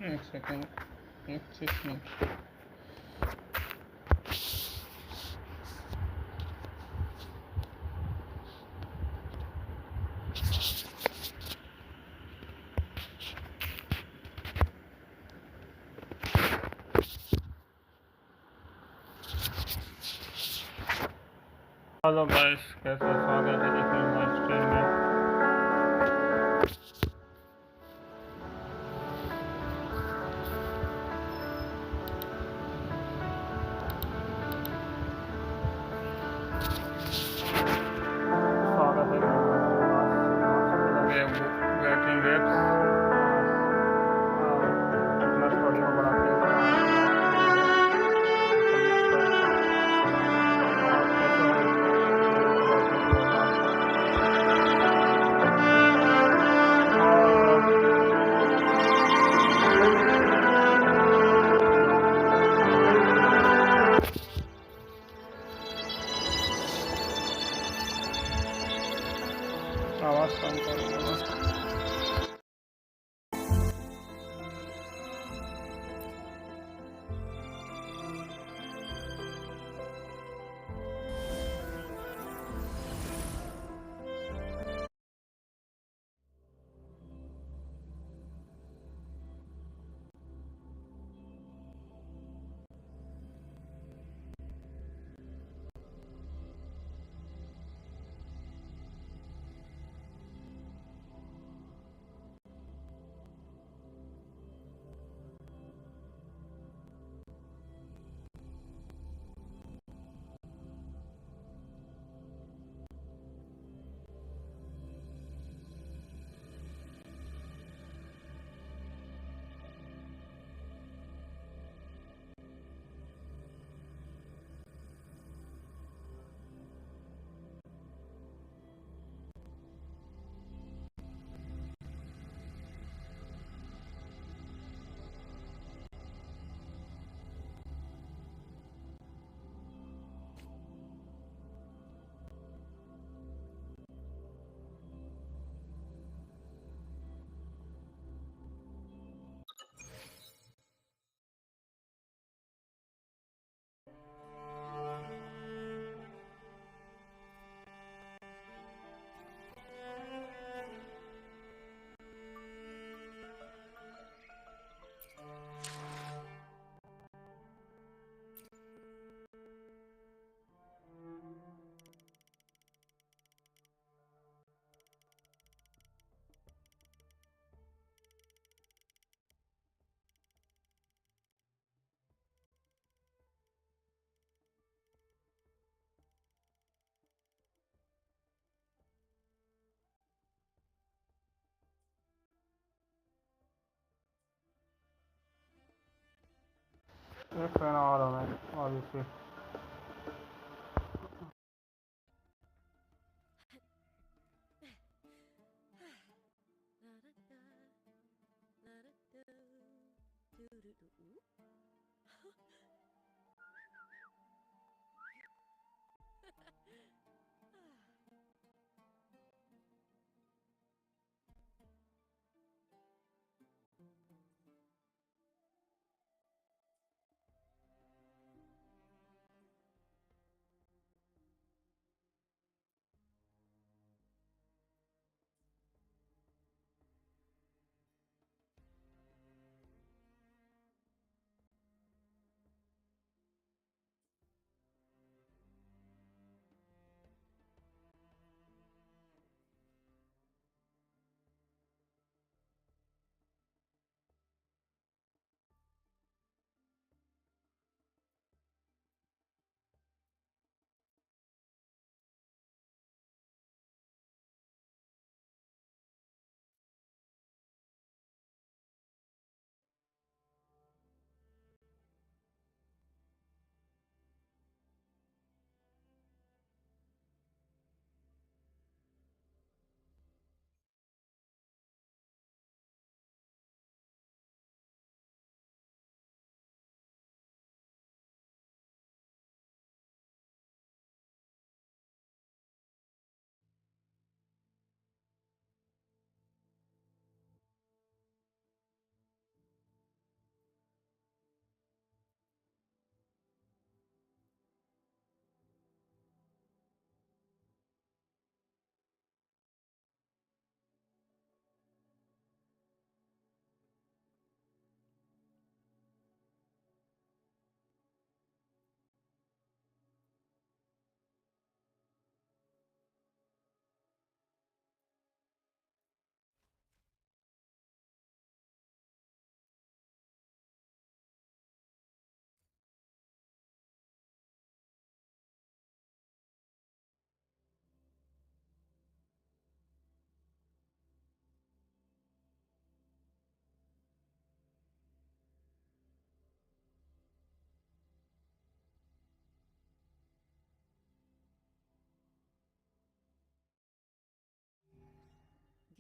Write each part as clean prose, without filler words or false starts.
एक second, excuse me. Hello guys, कैसे स्वागत है जी फिर हमारे स्ट्रीम में। स्वागत है बैटरी वेब्स अपना स्टोरी को बढ़ाते हुए आवाज़ कम करूँगा। एक फैन और हमें obviously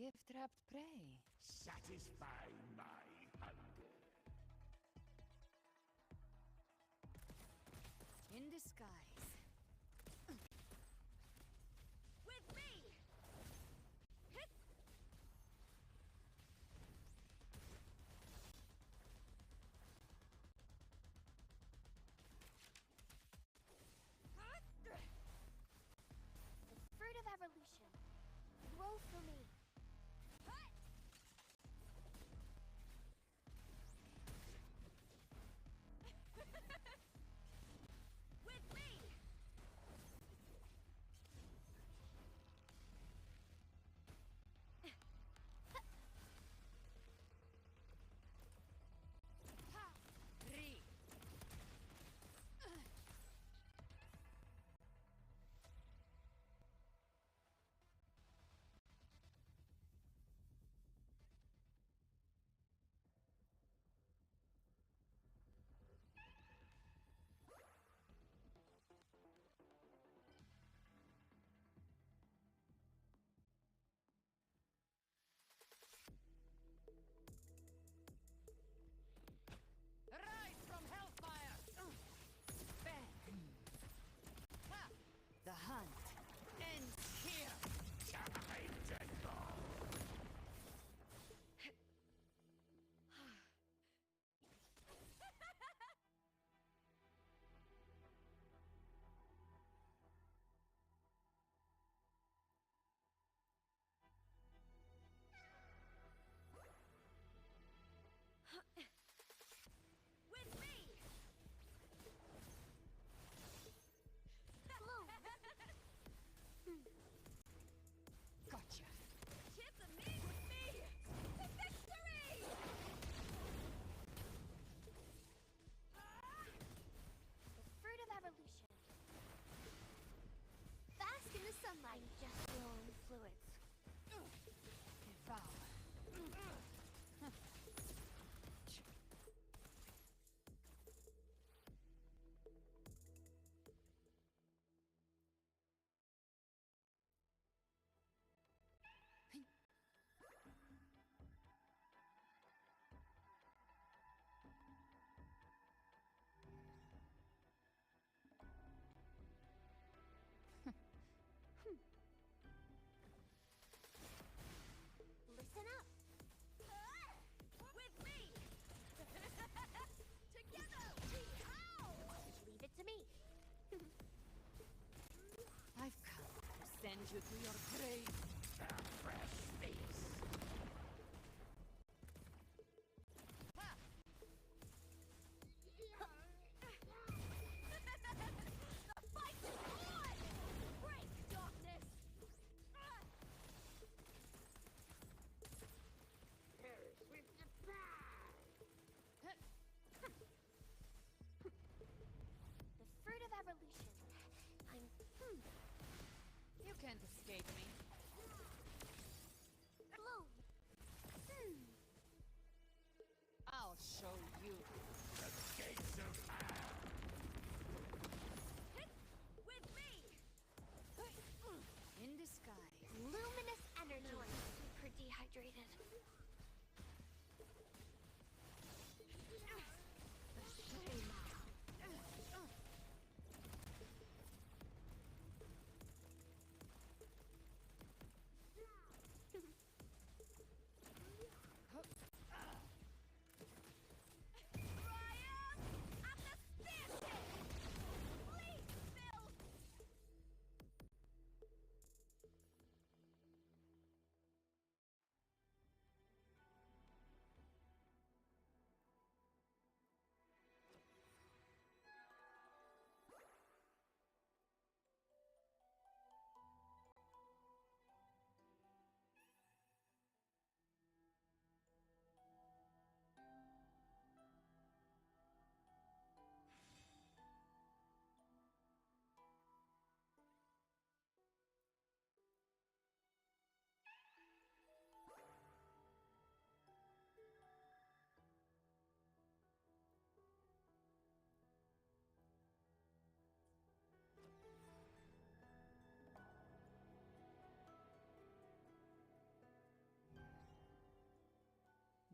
Gift-wrapped prey. Satisfy my hunger. In disguise. With me! Hit! The fruit of evolution. Grow for me. With me! Three. Rise from hellfire! Bang! Ha! The hunt ends here! Time to go. With me! Bloom! Gotcha! Chip the meat with me! To victory! The fruit of evolution. Bask in the sunlight. I'm just flowing fluids. Devour! Listen up. With me! Together! Ow! Just leave it to me. I've come to send you to your grave! A fresh face. Ha! The fight is on! Break, darkness! The fruit of evolution. I'm... You can't escape me. Bloom! I'll show you. The gates of hell. Hit! With me! In disguise. Luminous energy. No, I'm super dehydrated. Shame.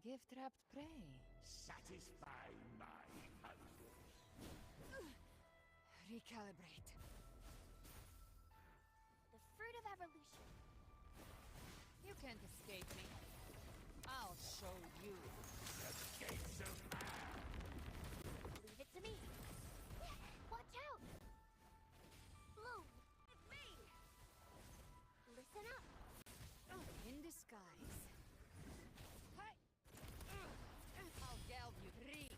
Gift-wrapped prey. Satisfy my hunger. Recalibrate. The fruit of evolution. You can't escape me. I'll show you. The gates of hell. Leave it to me. Watch out! Bloom, with me! Listen up. In disguise. Hi. I'll delve you free.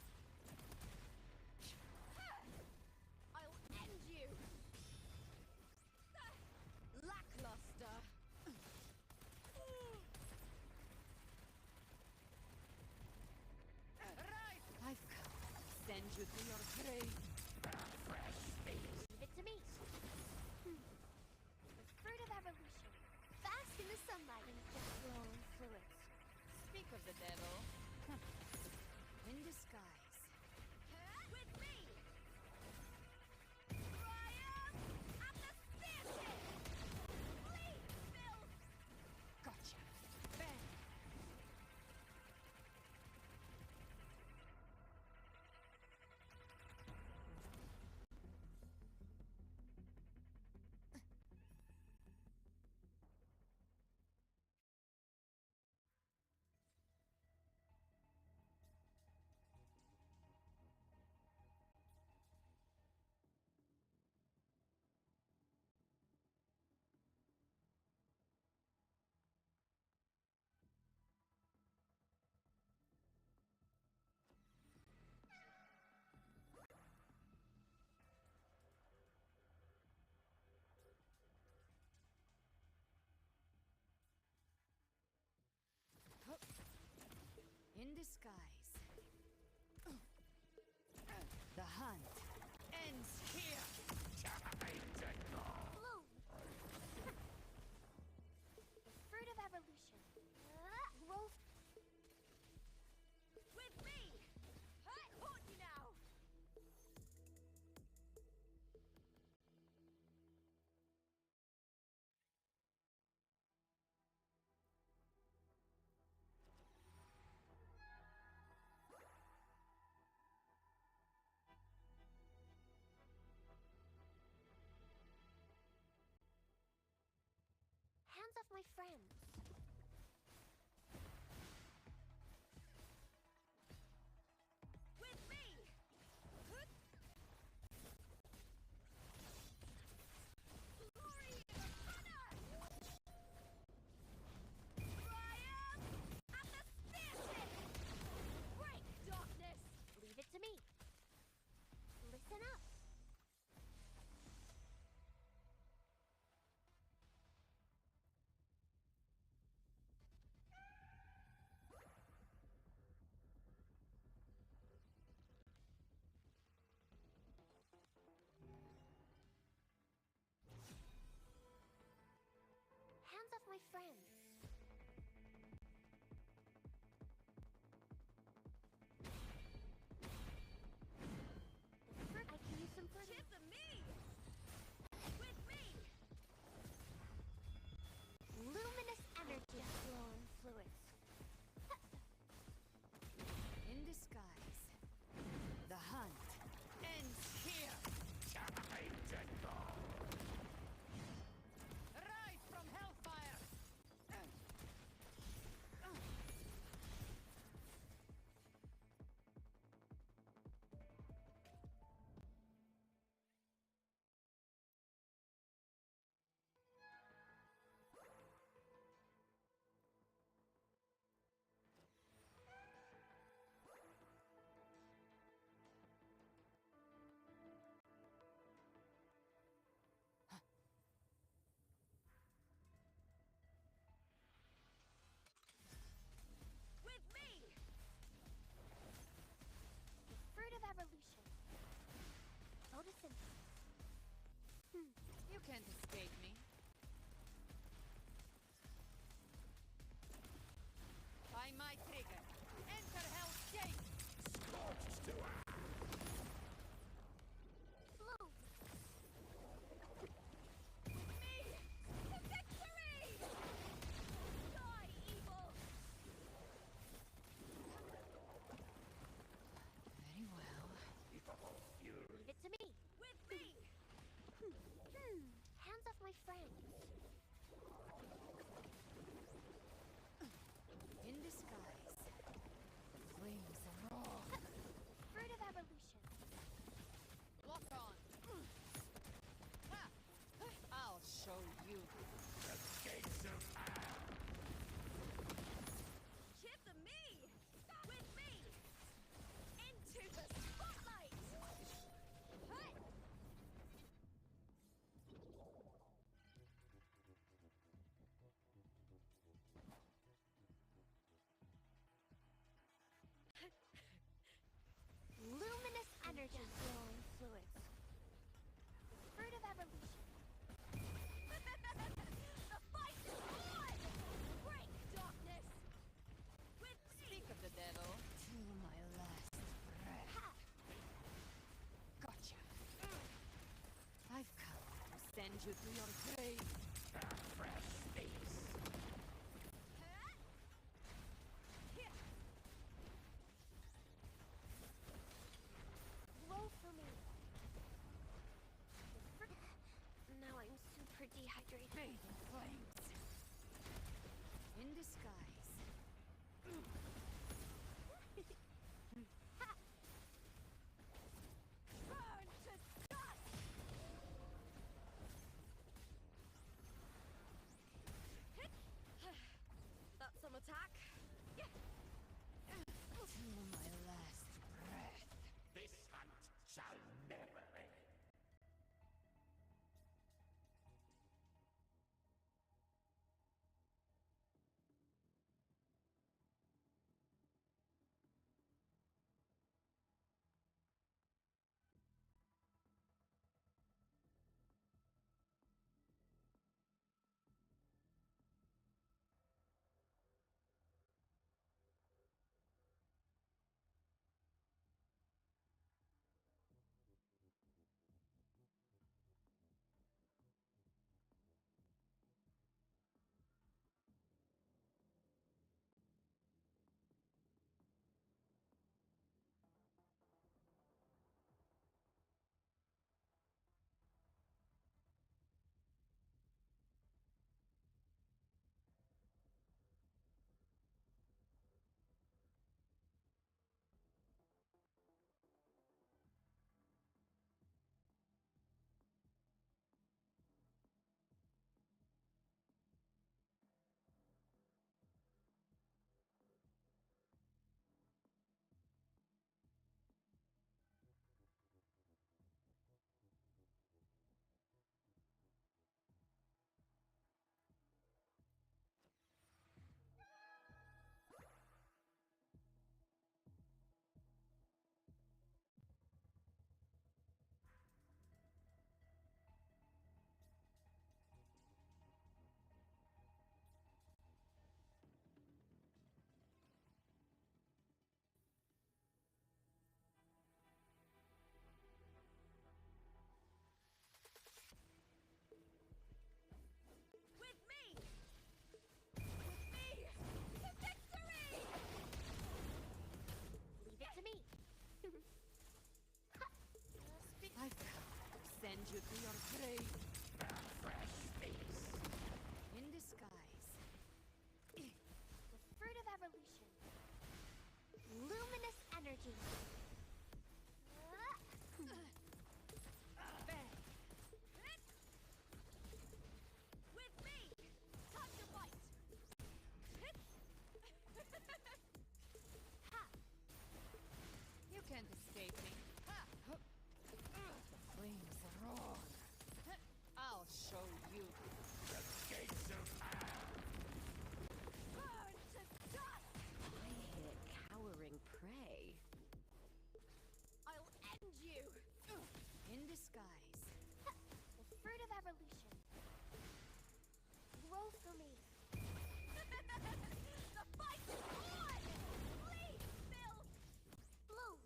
I'll end you! Lackluster. Right. I've come. Send you to your grave. Leave it to me. The fruit of evolution. Bask in the sunlight and the flowing fluids. Speak of the devil. In disguise. With me! Triumph at the speartip! Bleed, Bill! Gotcha. Bang. In disguise. The hunt ends here. Bloom! The fruit of evolution. Growth. With me! I caught you now! Hands off my friends. With me! Glory in the runner! Triumph at the speartip! Break, darkness! Leave it to me. Listen up. Hands off my friends. I can use some further. Chip me! With me! Luminous energy flowing fluids. In disguise. The hunt ends here. Rise from hellfire. With me! The fruit of evolution. Photosynthesis. You can't escape me. By my trigger. Enter Hell's Gate. Bloom! With me! To victory! Die, evil! you to your grave. A fresh face. Roll for me. Now I'm super dehydrated. Fading flames. In disguise. Burn to dust! That's some attack. Till my last breath. This hunt shall never end. With me! With me! To victory! Leave it to me. I send you to your grave. A fresh face. In disguise. The fruit of evolution. Luminous energy. Bang. With me! Time to fight! You can't escape me. The flames roar. I'll show you. The gates of hell. Burn to dust! I hit cowering prey. I'll end you! In disguise. The fruit of evolution. Grow for me. The fight is on! Please, Bill! Bloom.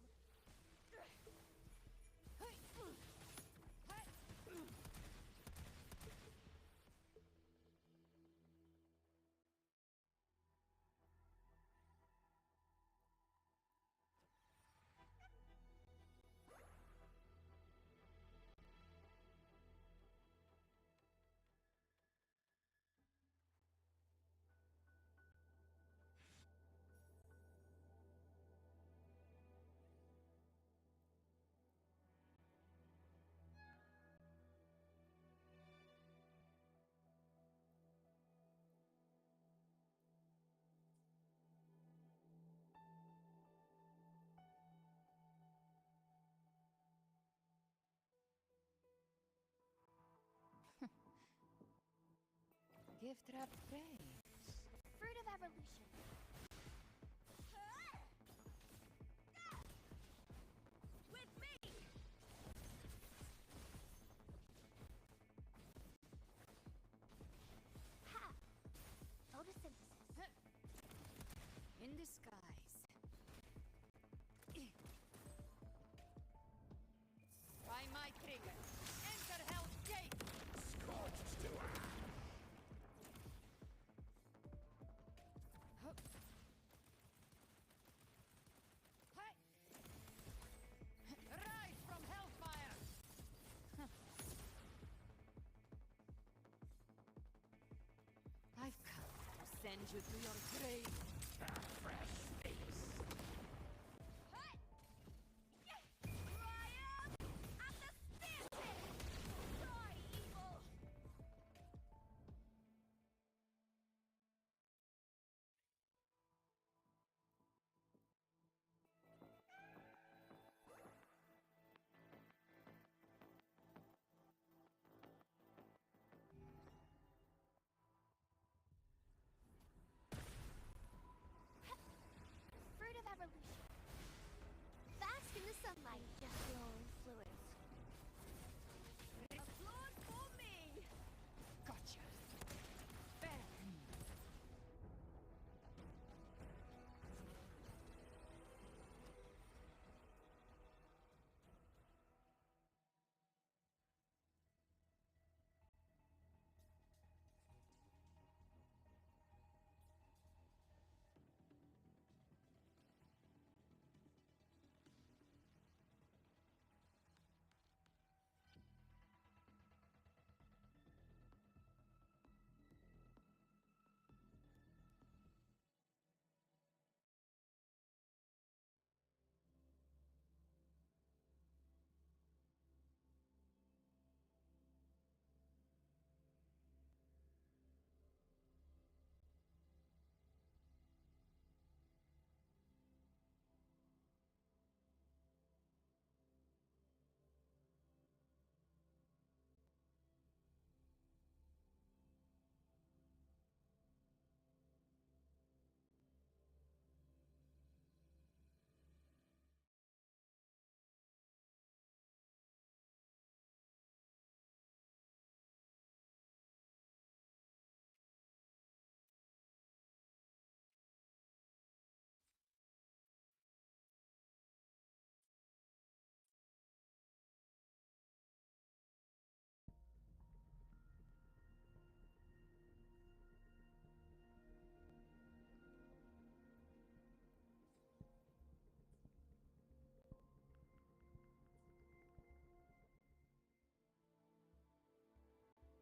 Gift wrapped prey. Fruit of evolution. With me! Ha! Photosynthesis. In disguise. By my trigger. Enter Hell's Gate. Scorn. send you to your grave. A fresh face. Triumph at the staircase! Die, evil! Fruit of evolution. Bask in the sunlight. Just glowing fluids. Applaud for me! Gotcha. Fair.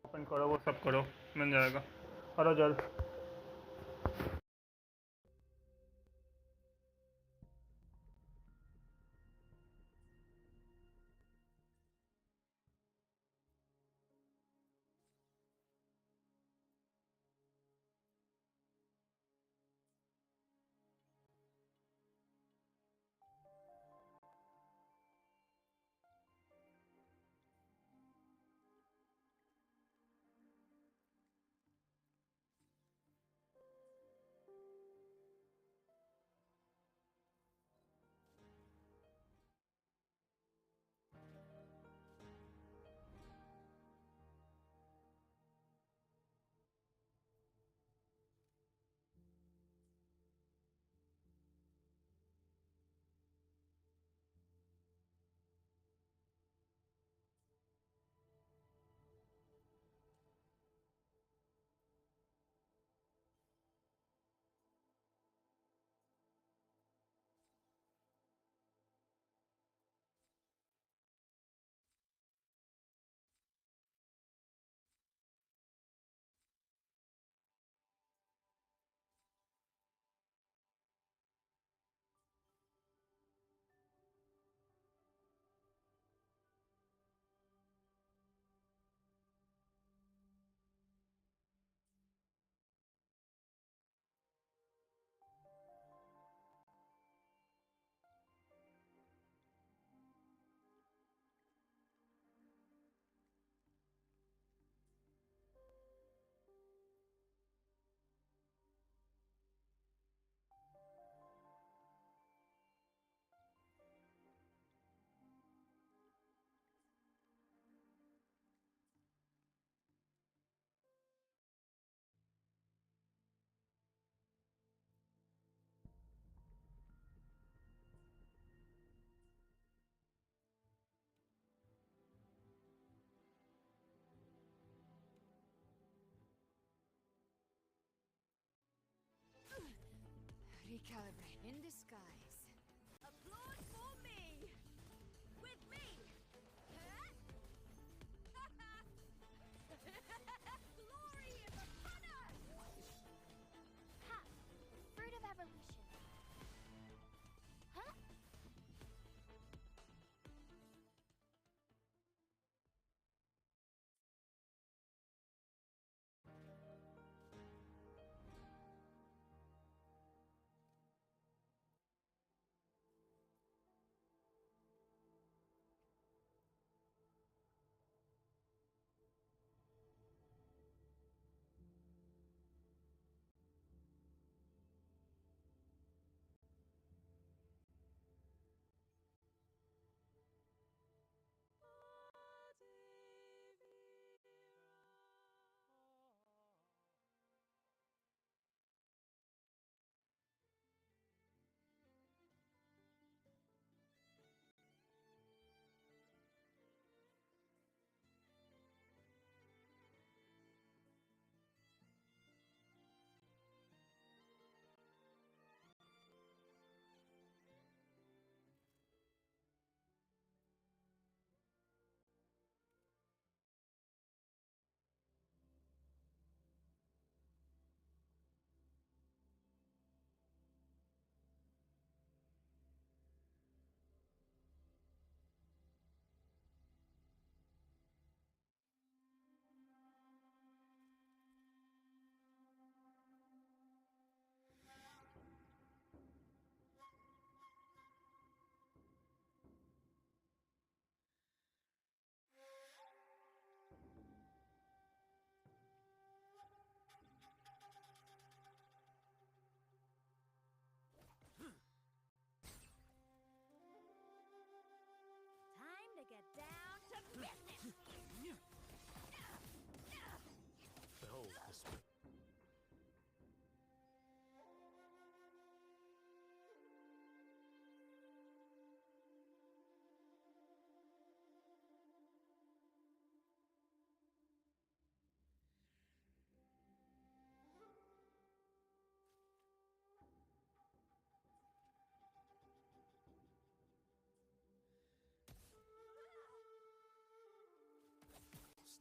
Open करो, वो सब करो, मिल जाएगा। करो जल्द। Recalibrate in disguise. Applaud for me! With me! Glory in the furnace!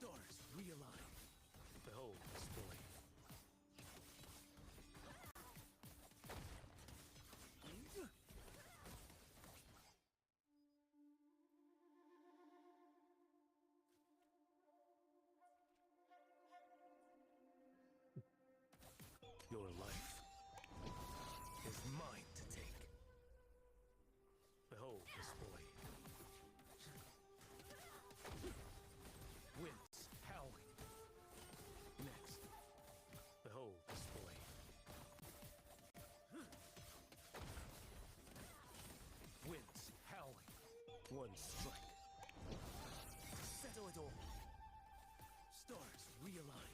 Stars realign. Behold this boy. Your life is mine to take. Behold this boy. Winds howling. Next. Behold this boy. Winds howling. One strike. To settle it all. Stars realign.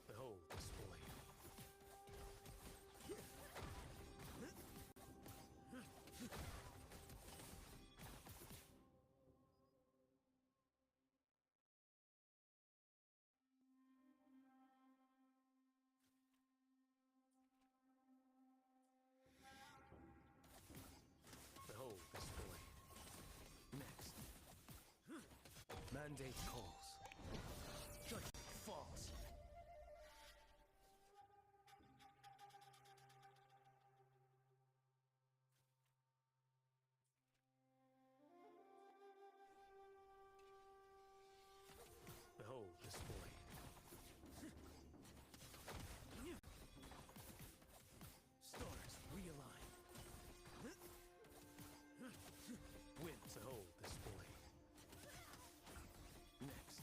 Behold this boy. Behold this boy. Next. Mandate calls. Judgment falls. Behold this boy. Stars realign. Winds behold this boy. Next.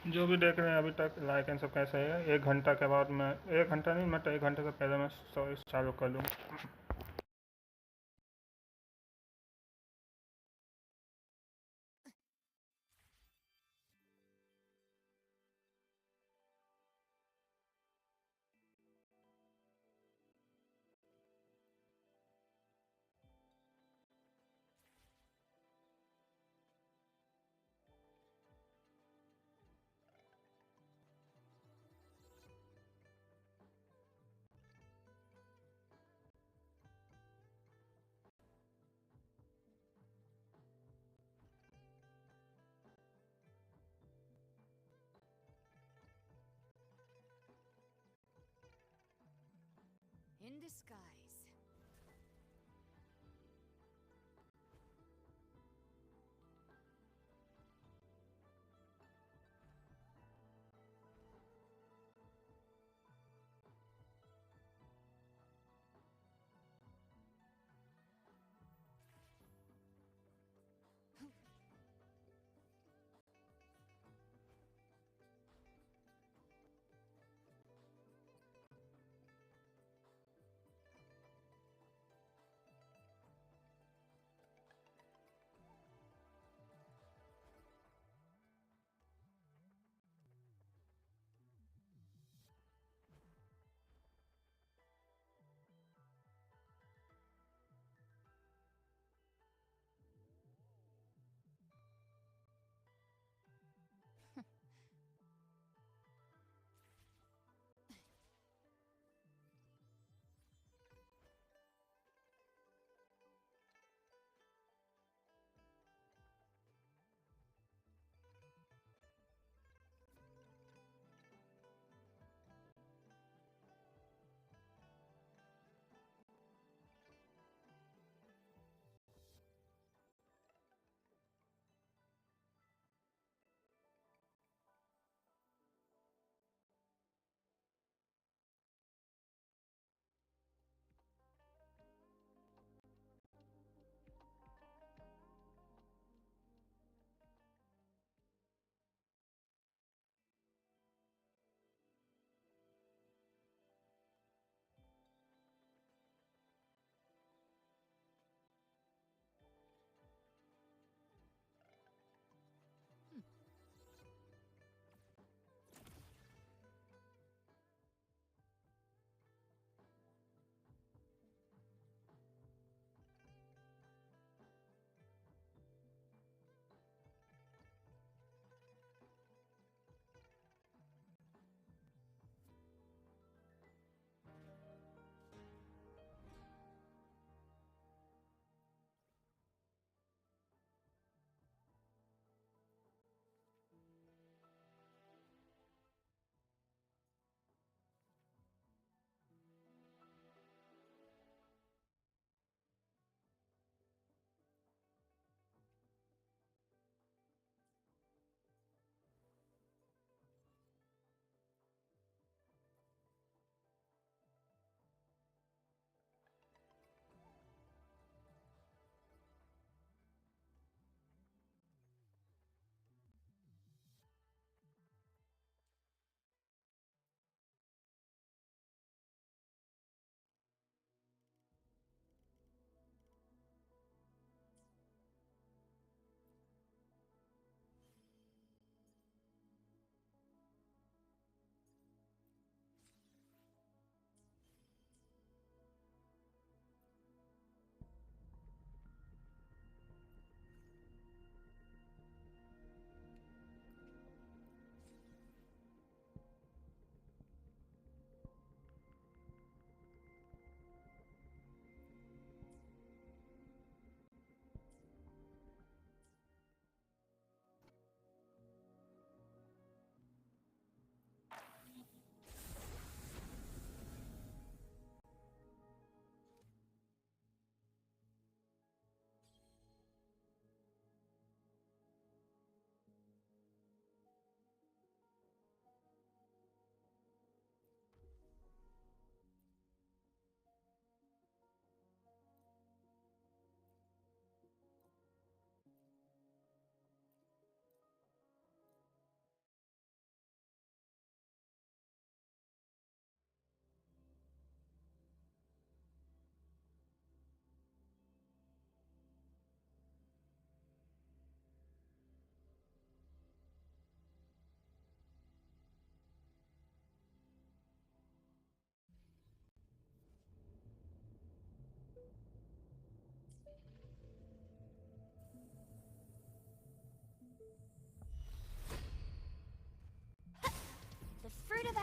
जो भी देख रहे हैं अभी तक like and सब कैसे है, 1 घंटा के बाद मैं 1 घंटा नहीं, मैं तो 1 घंटे से पहले मैं स्टोरेज चालू कर लूँ। In disguise.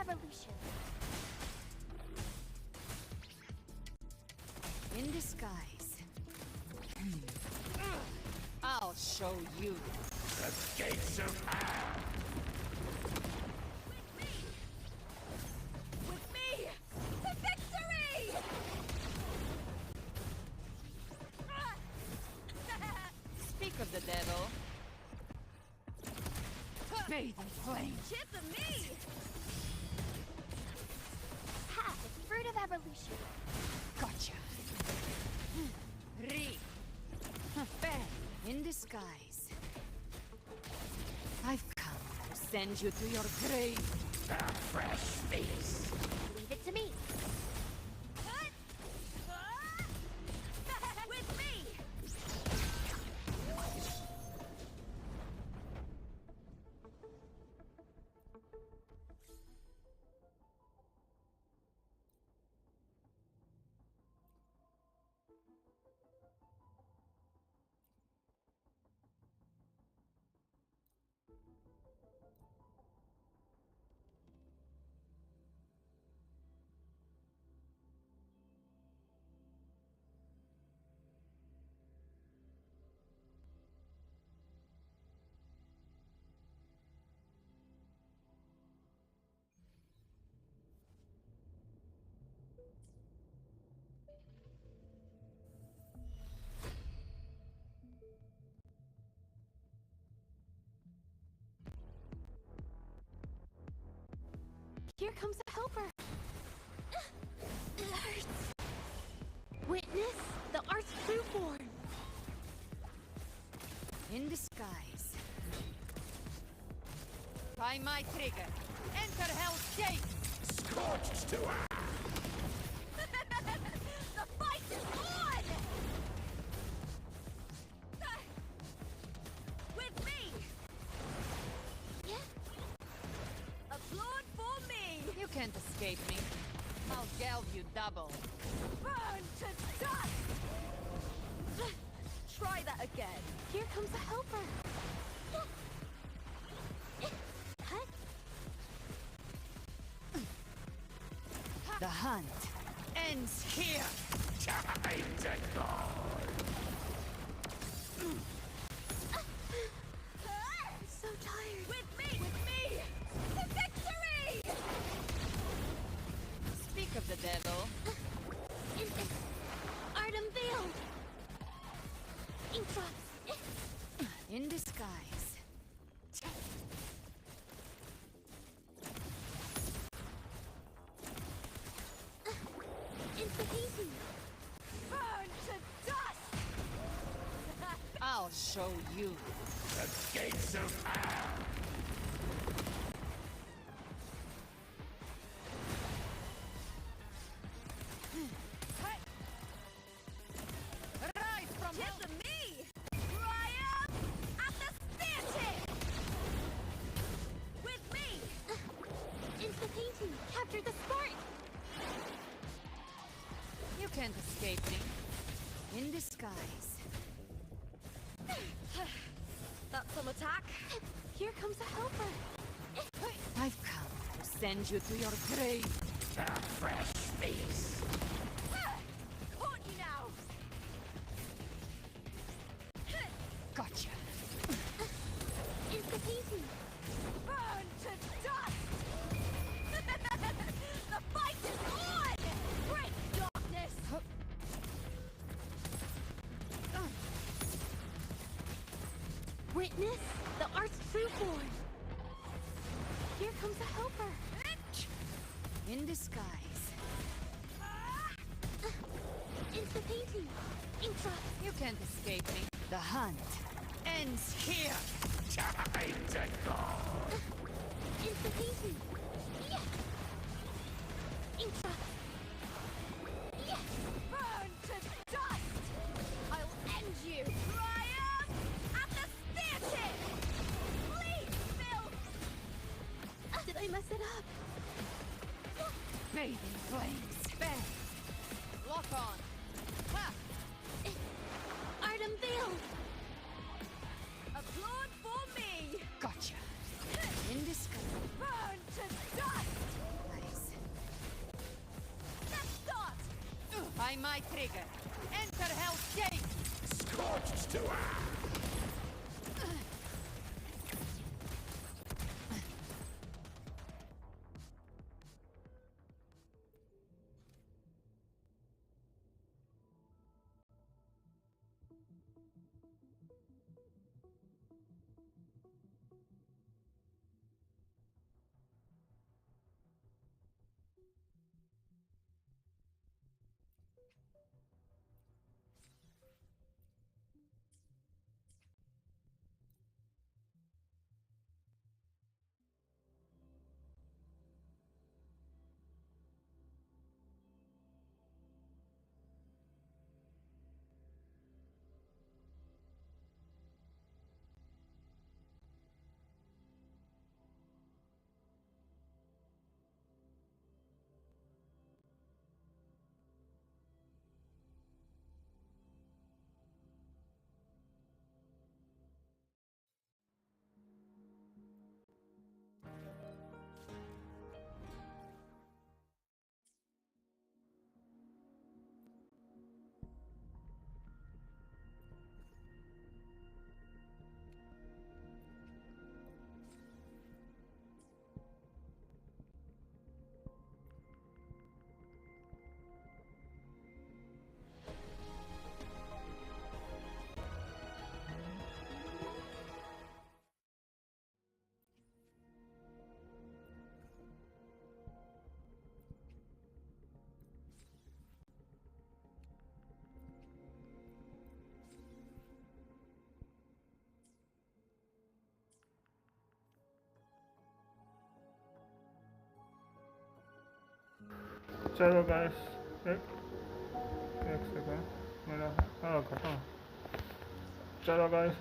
evolution. In disguise. I'll show you. The gates of hell! With me! To victory! Speak of the devil. Bathe in flame. Chip to me! Ha! The fruit of evolution. Gotcha. Re. Bang. In disguise. I've come to send you to your grave. A fresh face! Leave it to me. With me! Here comes a helper. It hurts. Witness the art's true form. In disguise. By my trigger. Enter Hell's Gate. Scorched to earth! The fight is on! With me! Yeah. Applaud for me! You can't escape me. I'll geld you double. Burn to dust! Try that again. Here comes a helper. Cut. The hunt ends here. Time to go! I'm so tired. With me! With me! To victory! Speak of the devil. Art unveiled. Ink drops. In disguise. Into painting. Burn to dust! I'll show you. The gates of hell! Rise from hell. Chip to me! Triumph at the speartip! With me! Into painting. Capture the spark. You can't escape me. In disguise. That's some attack. Here comes a helper. I've come to send you to your grave. A fresh face! Caught you now! Gotcha. Into painting. Burn to dust! The fight is on! Break darkness! Witness the art's true form. Here comes a helper. In disguise. Into painting. Ink drops. You can't escape me. The hunt ends here. Time to go! Into painting. Yeah. Ink drops. Yeah. Burn to dust! I'll end you! Triumph at the speartip! Please, Bill! Did I mess it up? Bathe in flames. Bang. Lock on. Ha! Art unveiled. Applaud for me! Gotcha. In disguise. Burn to dust! my trigger. Enter Hell's Gate. Scorched to चलो guys, एक second मेरा खत्म। चलो guys,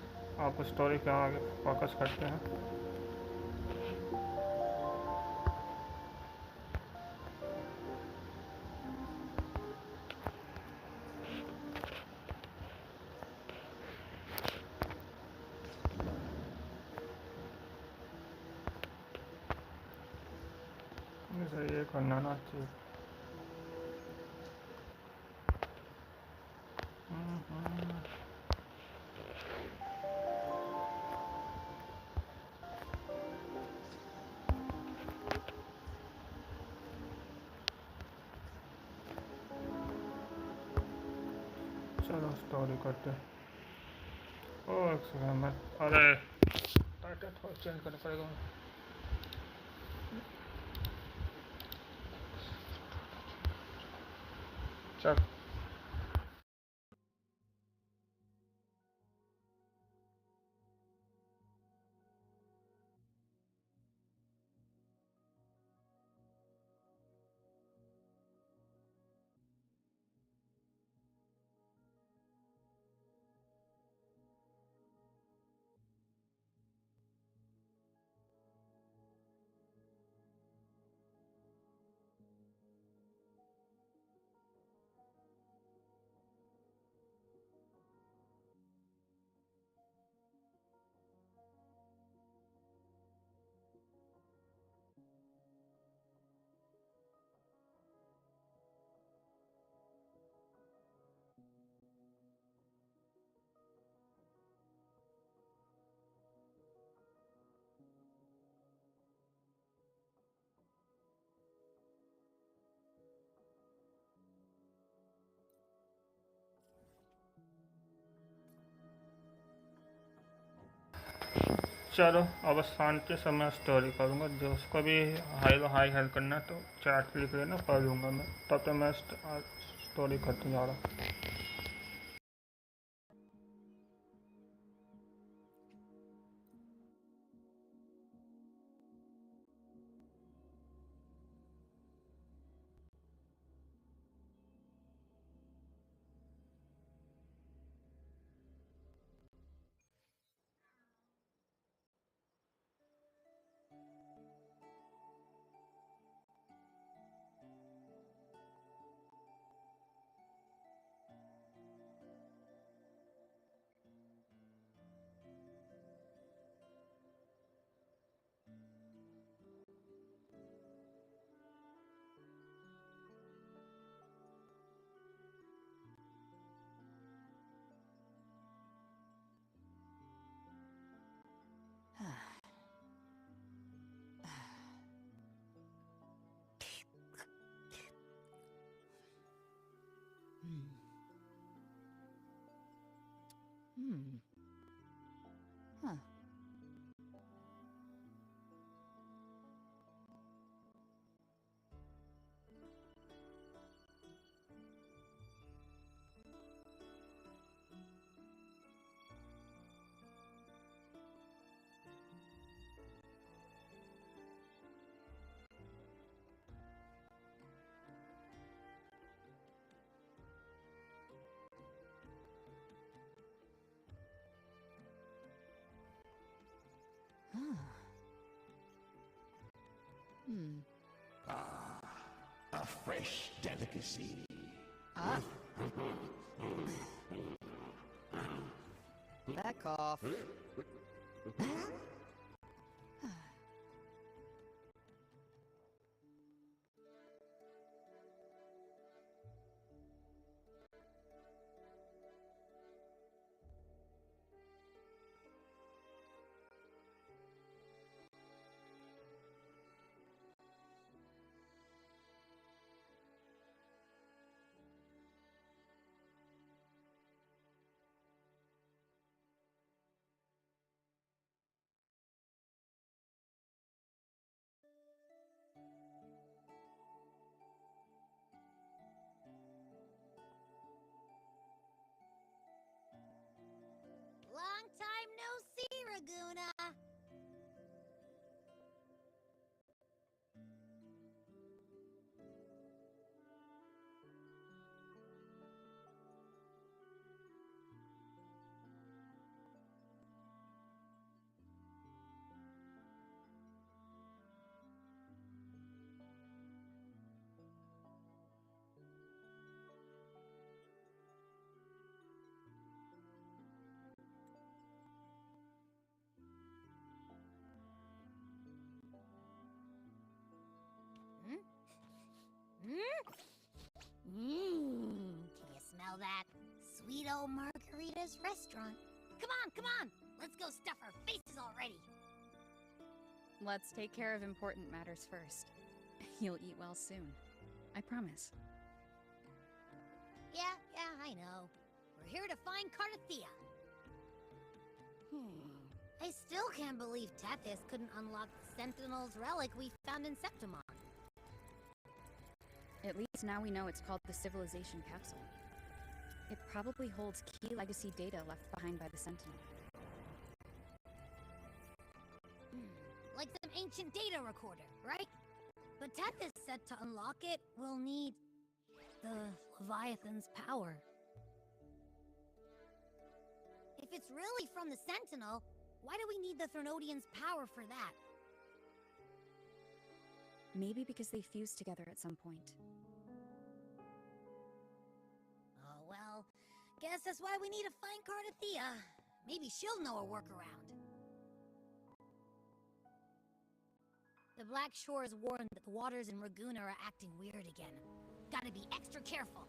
आप story के आगे focus करते हैं। मुझे ये करना ना चाहिए। चलो स्टोरी करते हैं। ओ एक सेकंड में, अरे टाइटल थोड़ा चेंज करना पड़ेगा। चल चलो अब शांति से मैं स्टोरी करूँगा। जो उसको भी हाई हेल्प करना है तो चैट लिख लेना, पढ़ लूँगा मैं। तब तक मैं स्टोरी करते जा रहा हूँ। Huh. A fresh delicacy. Back off. Long time no see, Raguna. Can you smell that? Sweet old Margarita's restaurant. Come on! Let's go stuff our faces already. Let's take care of important matters first. You'll eat well soon. I promise. Yeah, I know. We're here to find Cardathea. I still can't believe Tethys couldn't unlock the Sentinel's relic we found in Septimon. At least now we know it's called the Civilization Capsule. It probably holds key legacy data left behind by the Sentinel. Like some ancient data recorder, right? But Tethys said to unlock it, we'll need the Leviathan's power. If it's really from the Sentinel, why do we need the Threnodian's power for that? Maybe because they fused together at some point. Oh well, guess that's why we need to find Cardathea. Maybe she'll know a workaround. The Black Shores warned that the waters in Raguna are acting weird again. Gotta be extra careful.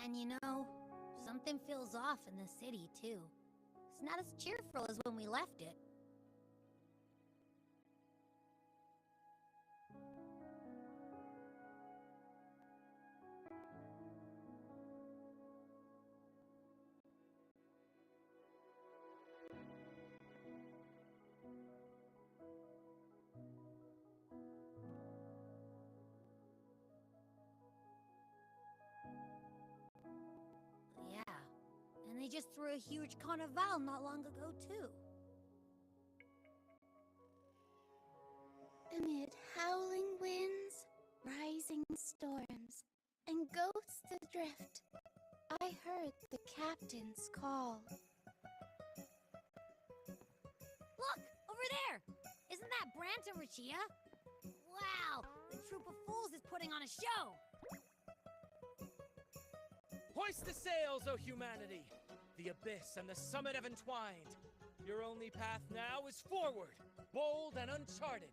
And you know, something feels off in the city, too. It's not as cheerful as when we left it. Yeah, and they just threw a huge carnival not long ago, too. Amid howling winds, rising storms, and ghosts adrift, I heard the captain's call. Look! Over there! Isn't that Brant and Rachia? Wow! The troop of fools is putting on a show! Hoist the sails, O humanity! The abyss and the summit have entwined. Your only path now is forward, bold and uncharted.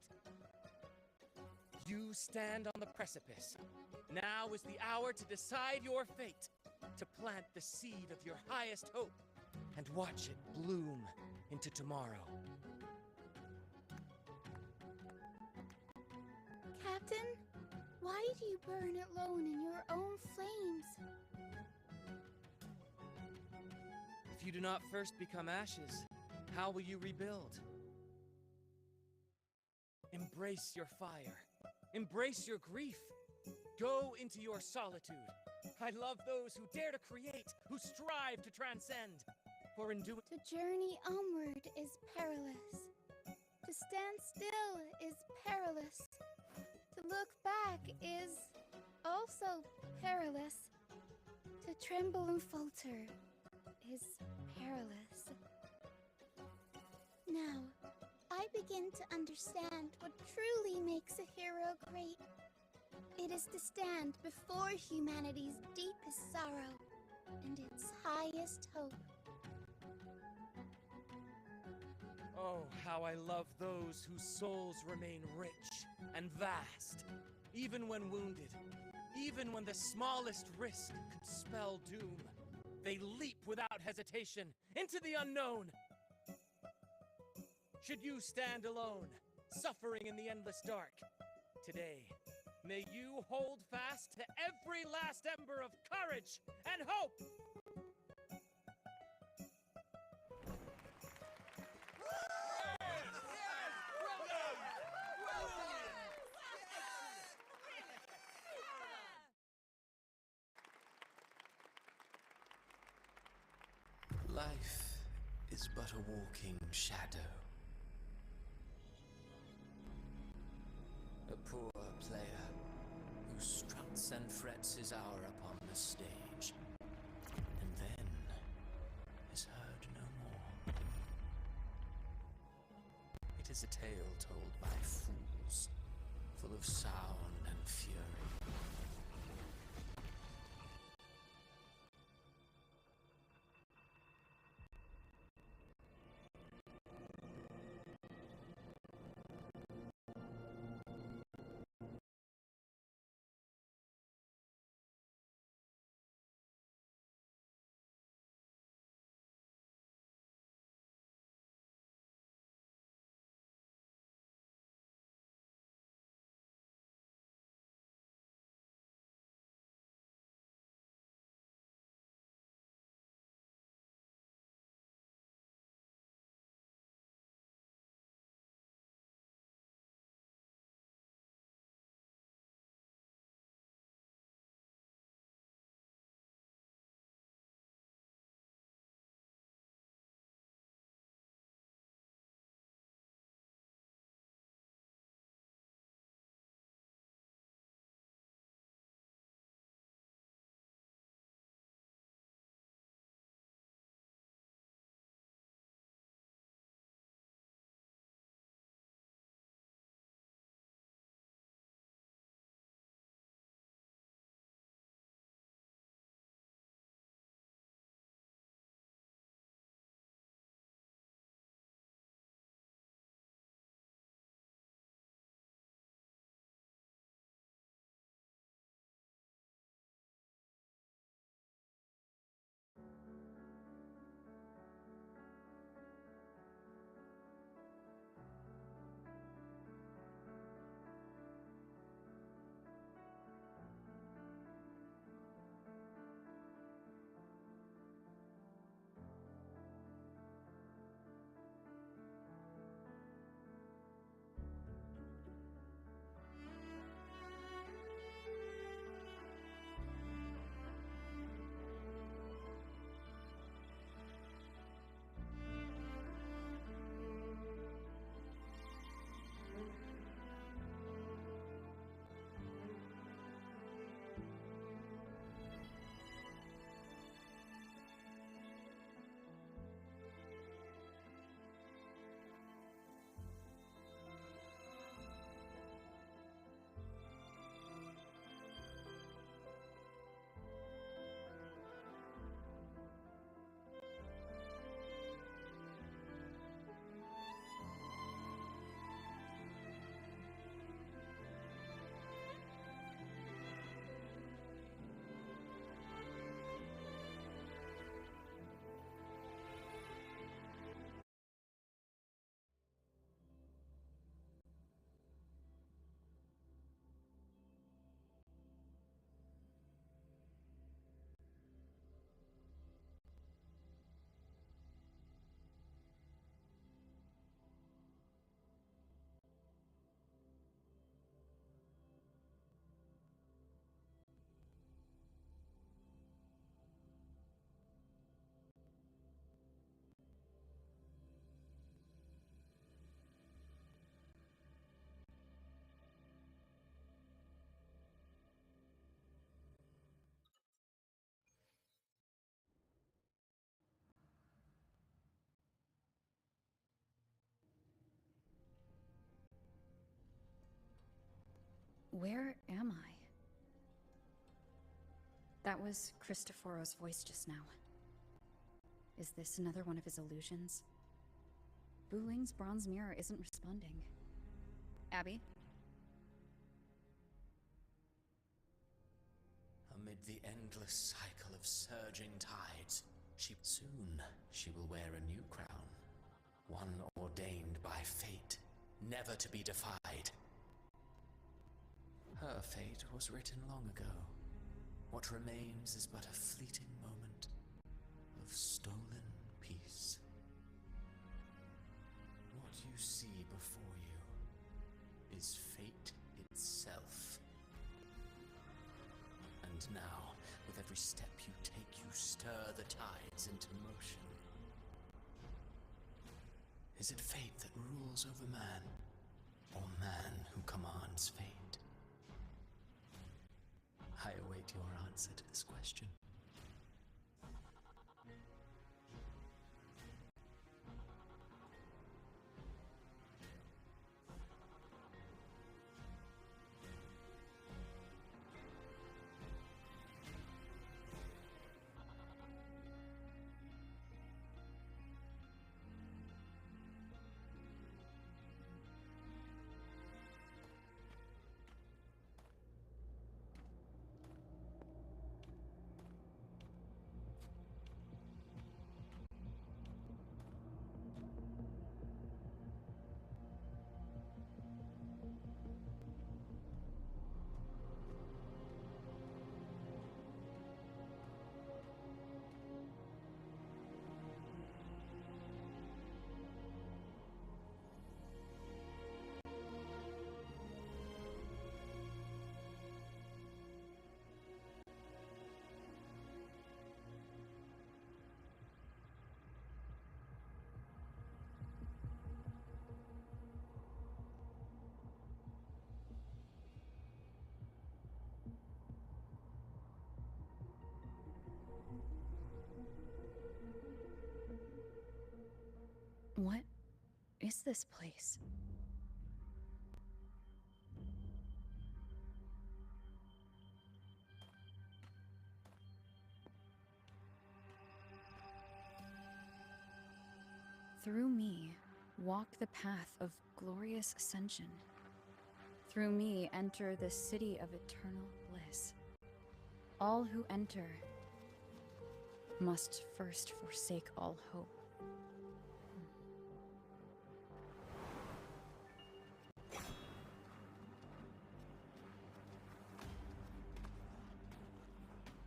You stand on the precipice. Now is the hour to decide your fate, to plant the seed of your highest hope, and watch it bloom into tomorrow. Captain, Why do you burn alone in your own flames? If you do not first become ashes, how will you rebuild? Embrace your fire. Embrace your grief. Go into your solitude. I love those who dare to create, who strive to transcend. For in doing To journey onward is perilous. To stand still is perilous. To look back is also perilous. To tremble and falter is perilous. Now, I begin to understand what truly makes a hero great. It is to stand before humanity's deepest sorrow and its highest hope. Oh, how I love those whose souls remain rich and vast, even when wounded, even when the smallest risk could spell doom. They leap without hesitation into the unknown. Should you stand alone, suffering in the endless dark, today, may you hold fast to every last ember of courage and hope! Life is but a walking shadow. A poor player who struts and frets his hour upon the stage, and then is heard no more. It is a tale told by fools, full of sound and fury. Where am I? That was Cristoforo's voice just now. Is this another one of his illusions? Buling's bronze mirror isn't responding. Abby? Amid the endless cycle of surging tides, soon she will wear a new crown. One ordained by fate, never to be defied. Her fate was written long ago. What remains is but a fleeting moment of stolen peace. What you see before you is fate itself. And now, with every step you take, you stir the tides into motion. Is it fate that rules over man, or man who commands fate? I await your answer to this question. What is this place? Through me, walk the path of glorious ascension. Through me, enter the city of eternal bliss. All who enter must first forsake all hope.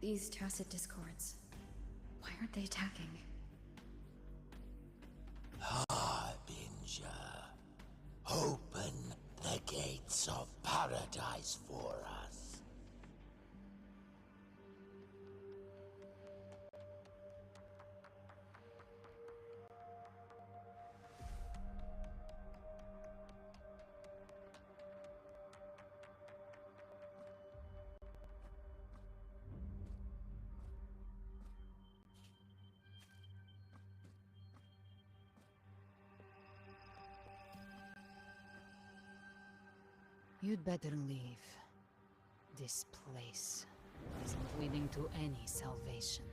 These tacit discords, why aren't they attacking? Harbinger, open the gates of paradise for us. You'd better leave. This place isn't leading to any salvation.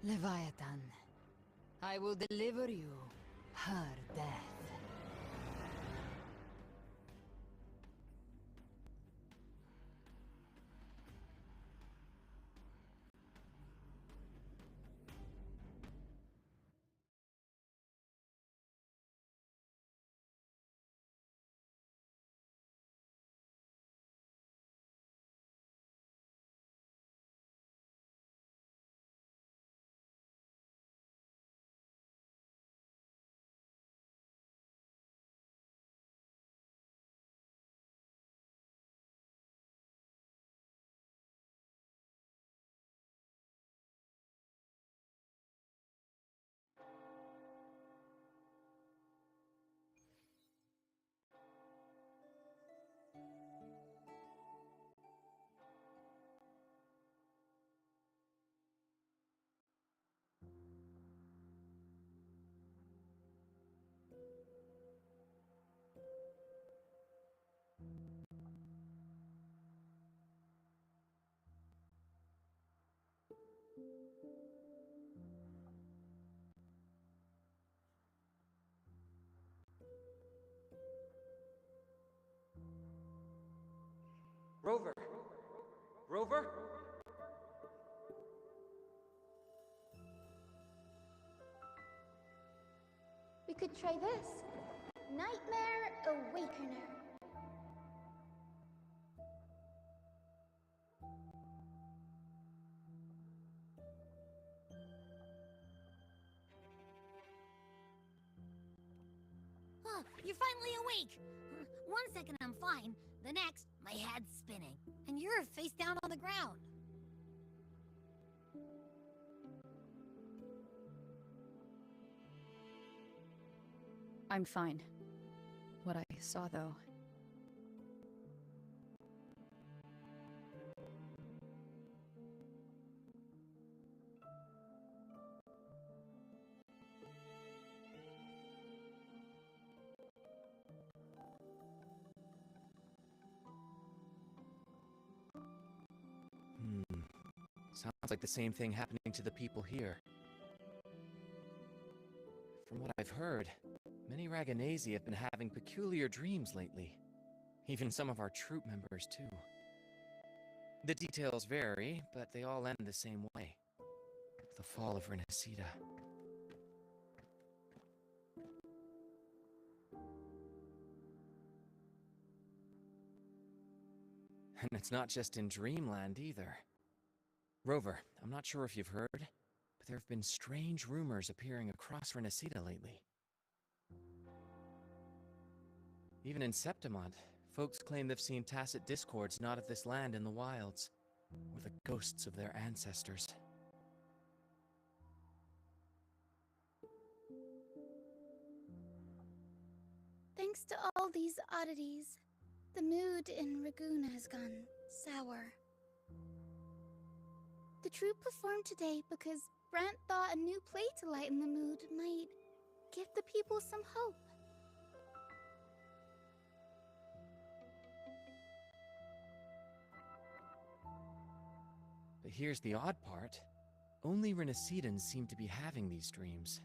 Leviathan, I will deliver you her death. Rover! Rover? We could try this. Nightmare Awakener. Huh, you're finally awake! 1 second I'm fine, the next, my head's spinning. And you're face down on the ground. I'm fine. What I saw, though. Sounds like the same thing happening to the people here. From what I've heard, many Raganese have been having peculiar dreams lately. Even some of our troop members, too. The details vary, but they all end the same way. The fall of Renacida. And it's not just in Dreamland, either. Rover, I'm not sure if you've heard, but there have been strange rumors appearing across Renacida lately. Even in Septimont, folks claim they've seen tacit discords not of this land in the wilds, or the ghosts of their ancestors. Thanks to all these oddities, the mood in Ragoon has gone sour. The troupe performed today because Brant thought a new play to lighten the mood might give the people some hope. But here's the odd part. Only Renacidans seem to be having these dreams.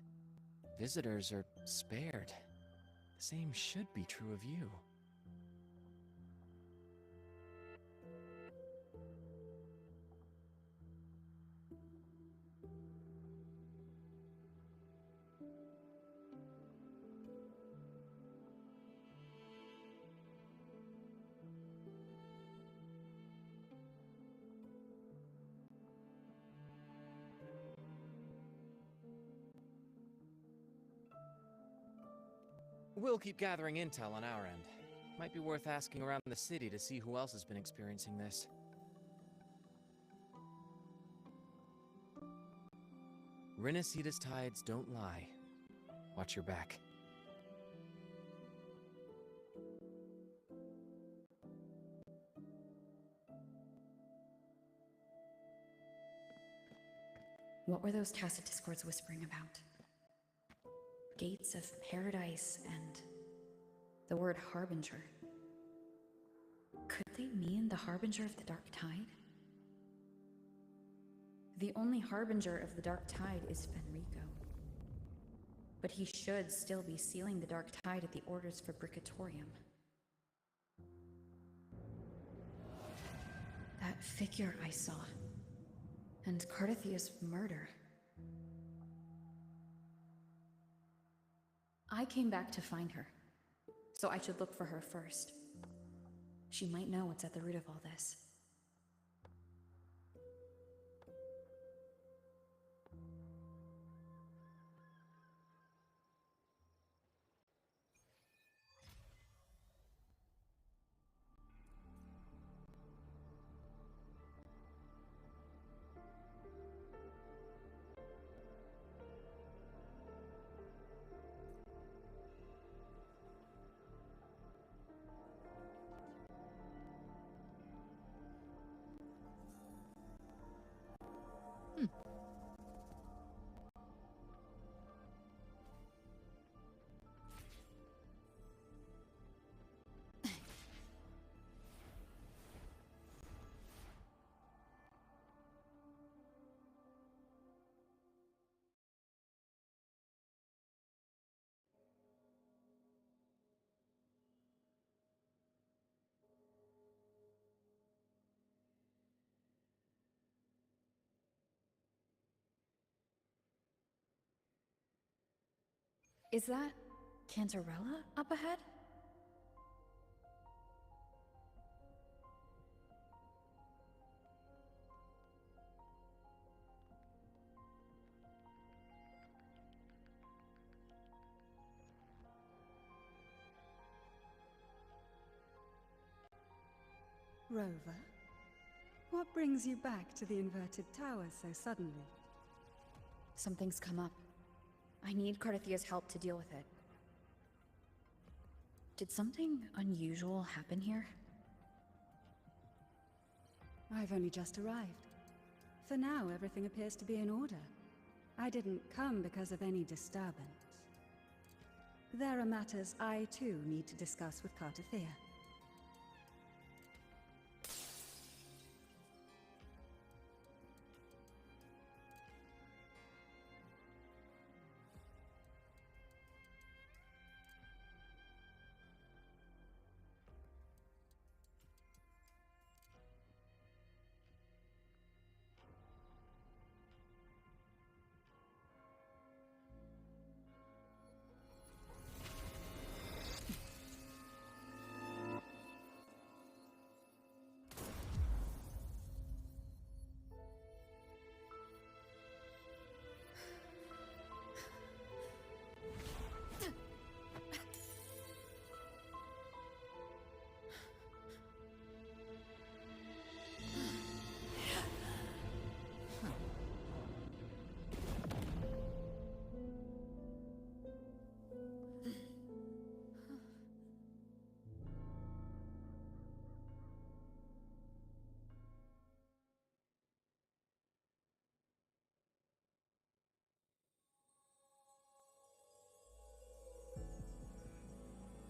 Visitors are spared. The same should be true of you. We'll keep gathering intel on our end. Might be worth asking around the city to see who else has been experiencing this. Renacida's tides don't lie. Watch your back. What were those tacit discords whispering about? Gates of paradise and the word harbinger. Could they mean the harbinger of the dark tide? The only harbinger of the dark tide is Fenrico. But he should still be sealing the dark tide at the orders for Bricatorium. That figure I saw. And Cardathia's murder. I came back to find her, so I should look for her first. She might know what's at the root of all this. Is that Cantarella up ahead? Rover, what brings you back to the inverted tower so suddenly? Something's come up. I need Cardathia's help to deal with it. Did something unusual happen here? I've only just arrived. For now, everything appears to be in order. I didn't come because of any disturbance. There are matters I too need to discuss with Cardathia.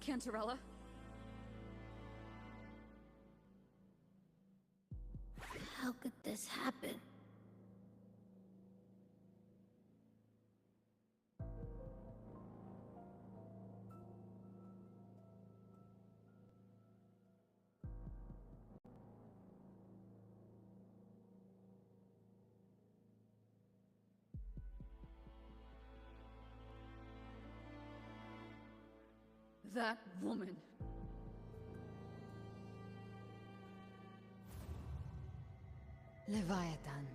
Cantarella? How could this happen? That woman. Leviathan,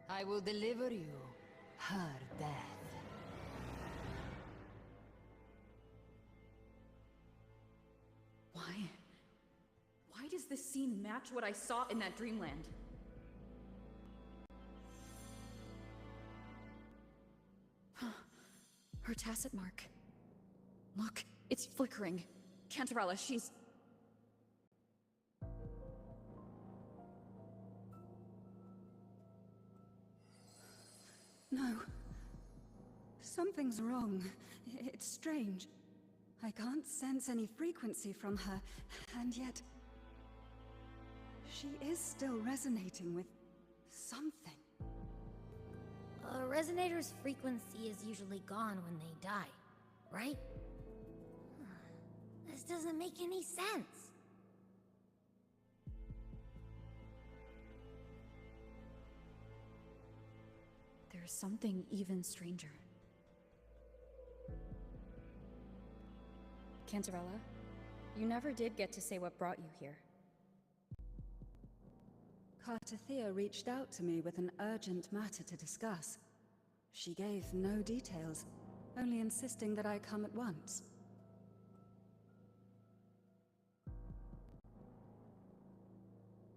I will deliver you her death. Why? Why does this scene match what I saw in that dreamland? Her tacit mark. Look, it's flickering. Cantarella, she's... No. Something's wrong. It's strange. I can't sense any frequency from her, and yet... she is still resonating with... something. A resonator's frequency is usually gone when they die, right? This doesn't make any sense. There's something even stranger. Cantarella, you never did get to say what brought you here. Cardathia reached out to me with an urgent matter to discuss. She gave no details, only insisting that I come at once.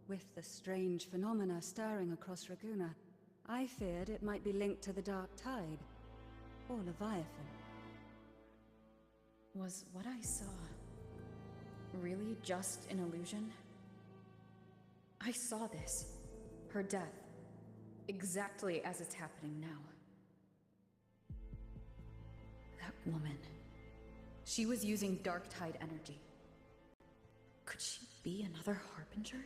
With the strange phenomena stirring across Raguna, I feared it might be linked to the Dark Tide, or Leviathan. Was what I saw really just an illusion? I saw this, her death, exactly as it's happening now. That woman, she was using Dark Tide energy. Could she be another Harbinger?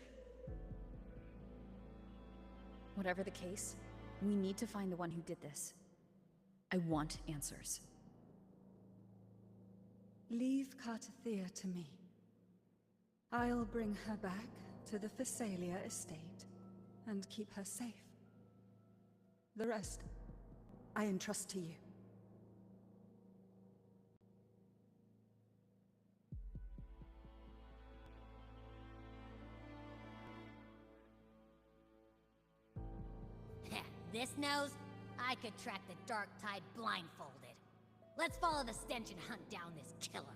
Whatever the case, we need to find the one who did this. I want answers. Leave Cardathia to me. I'll bring her back to the Phasalia estate and keep her safe. The rest, I entrust to you. this nose, I could track the Dark Tide blindfolded. Let's follow the stench and hunt down this killer.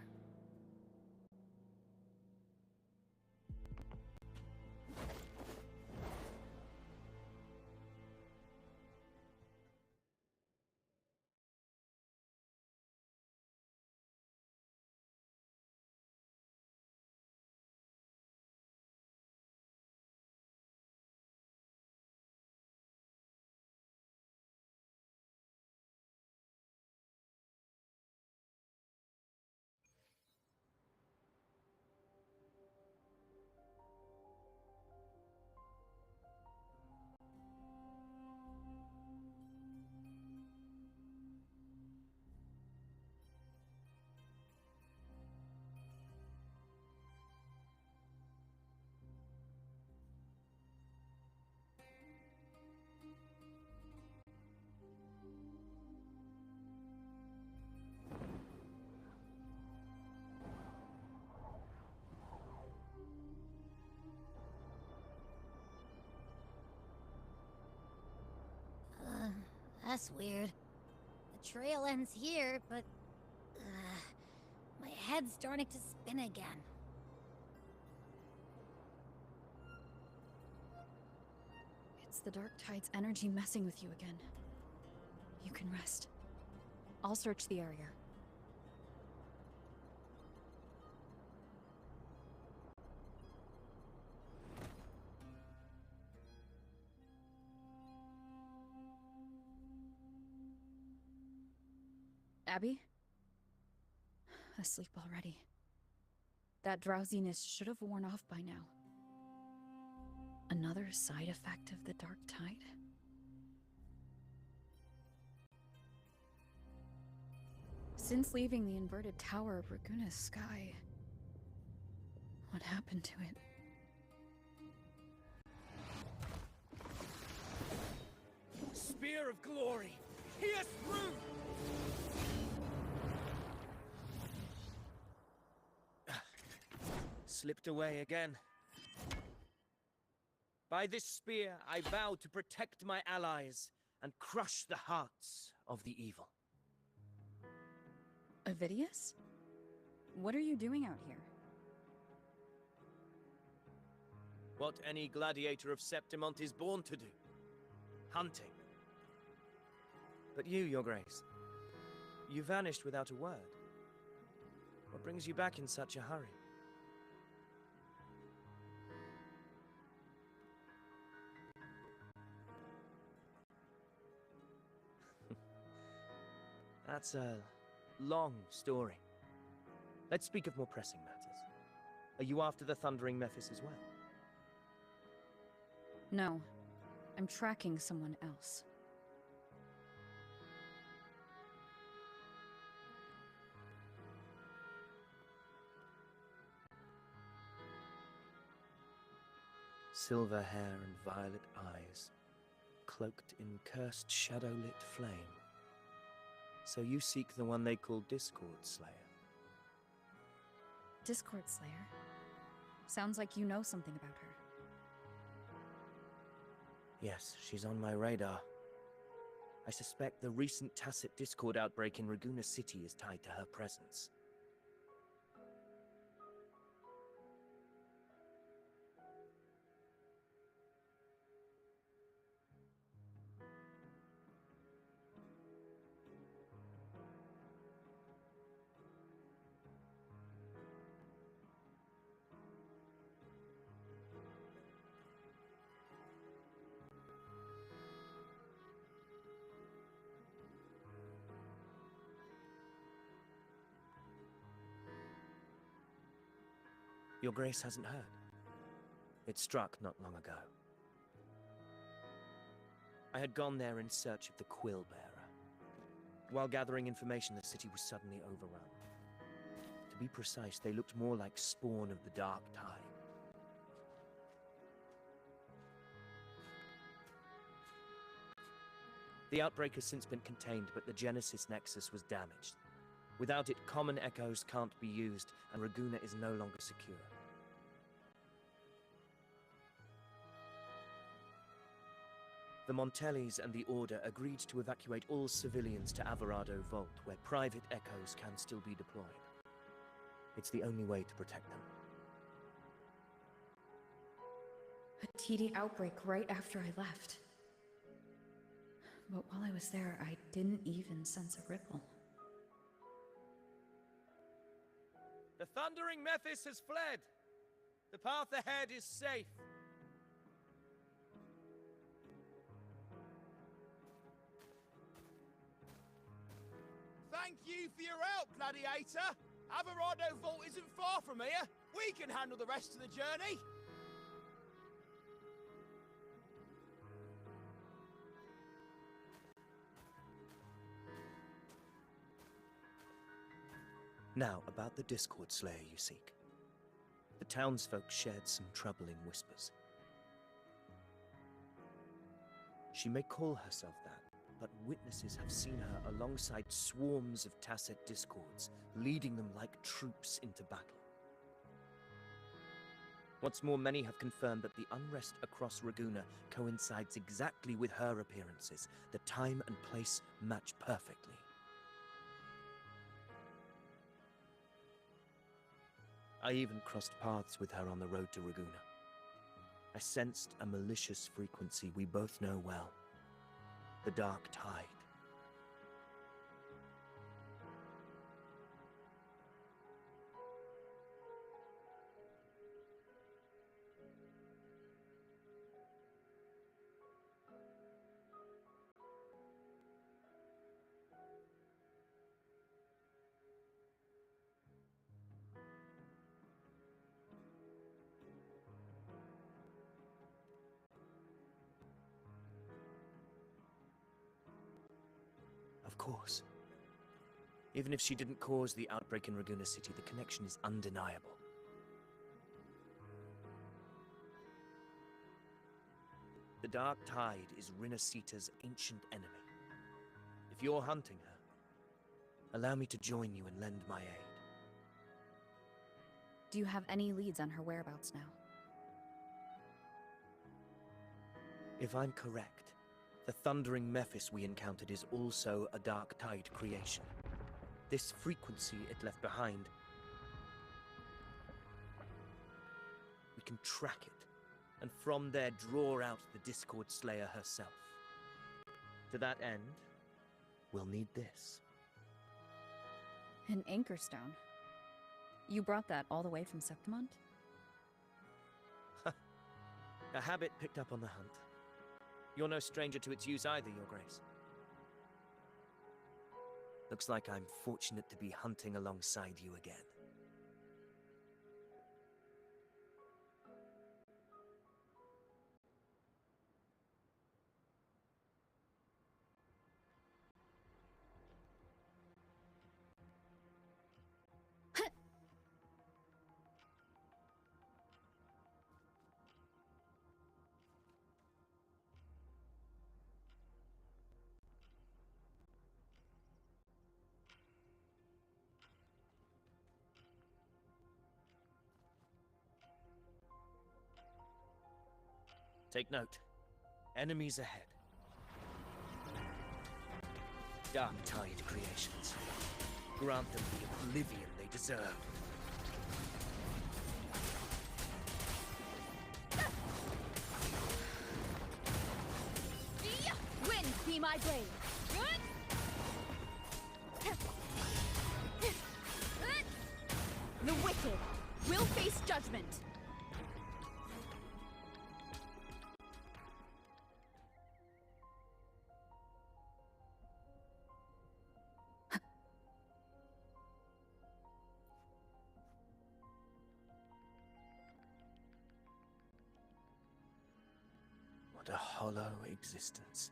That's weird. The trail ends here, but... my head's starting to spin again. It's the Dark Tide's energy messing with you again. You can rest. I'll search the area. Abby? Asleep already. That drowsiness should have worn off by now. Another side effect of the Dark Tide? Since leaving the inverted tower of Raguna's sky, what happened to it? Spear of glory! Pierce through! Slipped away again. By this spear, I vow to protect my allies and crush the hearts of the evil. Avidius? What are you doing out here? What any gladiator of Septimont is born to do. Hunting. But you, Your Grace, you vanished without a word. What brings you back in such a hurry? That's a long story. Let's speak of more pressing matters. Are you after the Thundering Mephis as well? No. I'm tracking someone else. Silver hair and violet eyes, cloaked in cursed shadow-lit flame. So you seek the one they call Discord Slayer. Discord Slayer? Sounds like you know something about her. Yes, she's on my radar. I suspect the recent tacit Discord outbreak in Raguna City is tied to her presence. Your Grace hasn't heard. It struck not long ago. I had gone there in search of the Quill Bearer. While gathering information, the city was suddenly overrun. To be precise, they looked more like spawn of the Dark Tide. The outbreak has since been contained, but the Genesis Nexus was damaged. Without it, common echoes can't be used, and Raguna is no longer secure. The Montellis and the Order agreed to evacuate all civilians to Alvarado Vault, where private echoes can still be deployed. It's the only way to protect them. A TD outbreak right after I left. But while I was there, I didn't even sense a ripple. The thundering Mephis has fled. The path ahead is safe. Thank you for your help, Gladiator. Alvarado Vault isn't far from here. We can handle the rest of the journey. Now, about the Discord Slayer you seek. The townsfolk shared some troubling whispers. She may call herself that, but witnesses have seen her alongside swarms of Tacet Discords, leading them like troops into battle. What's more, many have confirmed that the unrest across Raguna coincides exactly with her appearances. The time and place match perfectly. I even crossed paths with her on the road to Raguna. I sensed a malicious frequency we both know well. The Dark Tide. Of course. Even if she didn't cause the outbreak in Raguna City, the connection is undeniable. The Dark Tide is Rinasita's ancient enemy. If you're hunting her, allow me to join you and lend my aid. Do you have any leads on her whereabouts now? If I'm correct, the thundering Mephis we encountered is also a Dark Tide creation. This frequency it left behind, we can track it, and from there draw out the Discord Slayer herself. To that end, we'll need this. An anchor stone. You brought that all the way from Septimont? A habit picked up on the hunt. You're no stranger to its use either, Your Grace. Looks like I'm fortunate to be hunting alongside you again. Take note. Enemies ahead. Dark Tide creations. Grant them the oblivion they deserve. Wind be my blade. The wicked will face judgment. What a hollow existence.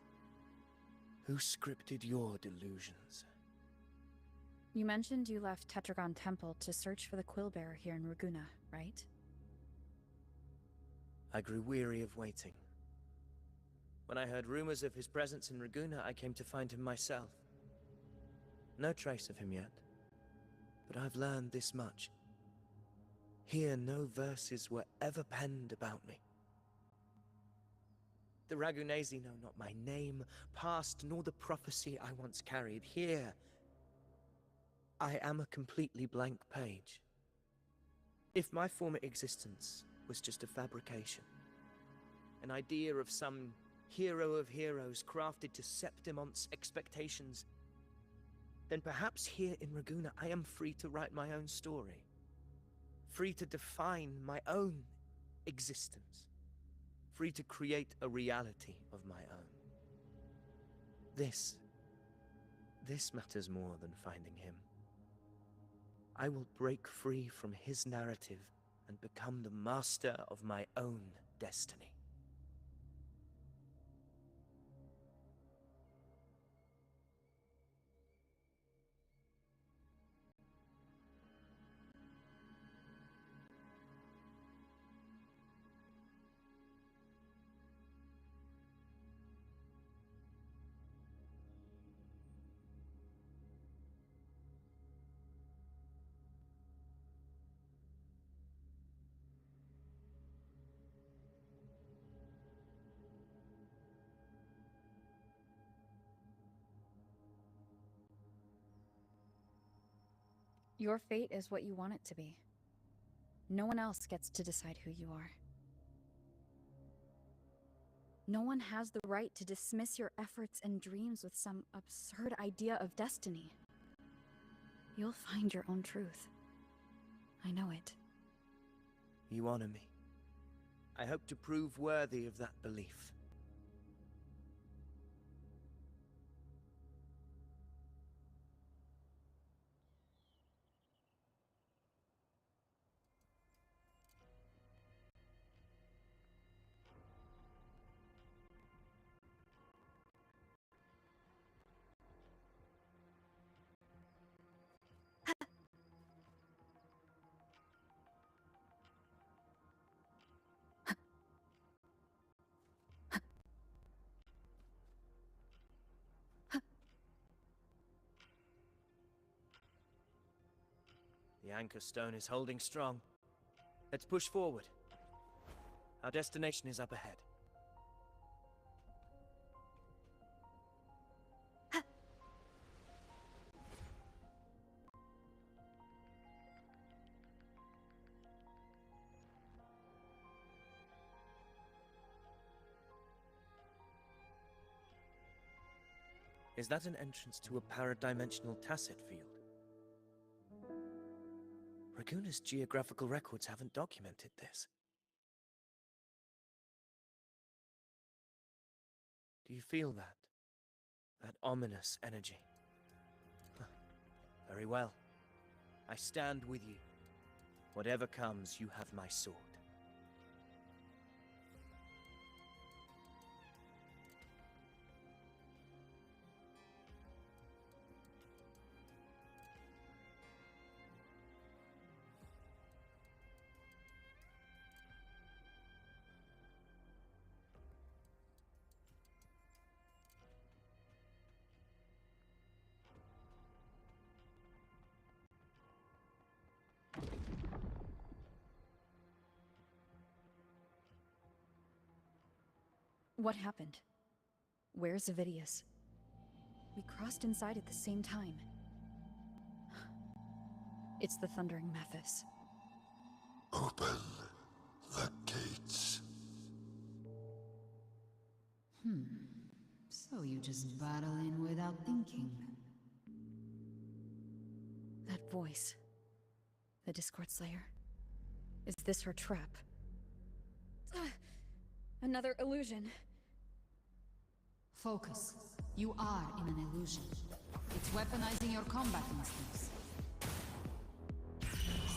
Who scripted your delusions? You mentioned you left Tetragon Temple to search for the Quillbearer here in Raguna, right? I grew weary of waiting. When I heard rumors of his presence in Raguna, I came to find him myself. No trace of him yet, but I've learned this much. Here, no verses were ever penned about me. The Ragunesi know not my name, past, nor the prophecy I once carried. Here, I am a completely blank page. If my former existence was just a fabrication, an idea of some hero of heroes crafted to Septimon's expectations, then perhaps here in Raguna I am free to write my own story. Free to define my own existence. Free to create a reality of my own. This matters more than finding him. I will break free from his narrative and become the master of my own destiny. Your fate is what you want it to be. No one else gets to decide who you are. No one has the right to dismiss your efforts and dreams with some absurd idea of destiny. You'll find your own truth. I know it. You honor me. I hope to prove worthy of that belief. The anchor stone is holding strong. Let's push forward. Our destination is up ahead. Is that an entrance to a paradimensional tacit field? Raguna's geographical records haven't documented this. Do you feel that? That ominous energy? Huh. Very well. I stand with you. Whatever comes, you have my sword. What happened? Where's Avidius? We crossed inside at the same time. It's the Thundering Mephis. Open the gates. So you just battle in without thinking. That voice. The Discord Slayer. Is this her trap? Another illusion. Focus. You are in an illusion. It's weaponizing your combat instincts.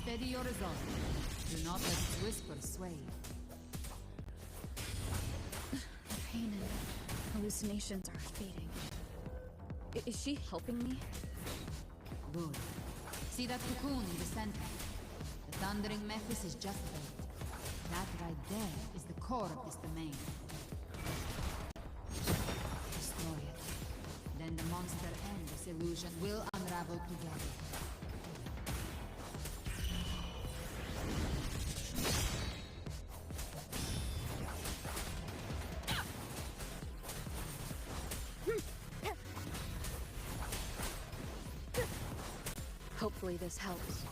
Steady your resolve. Do not let its whispers sway. Pain and hallucinations are fading. Is she helping me? Good. See that cocoon in the center? The Thundering Mephis is just there. That right there is the core of this domain. Destroy it. Then the monster and this illusion will unravel together. Hopefully this helps.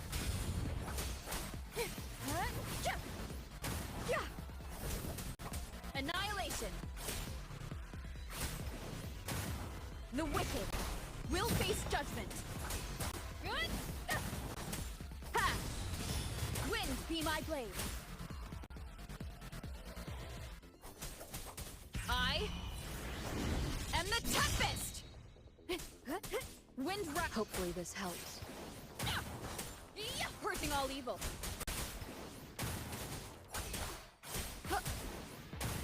Annihilation! The wicked will face judgment! Ha! Wind be my blade! I am the Tempest! Wind wrap. Hopefully this helps. Purging all evil.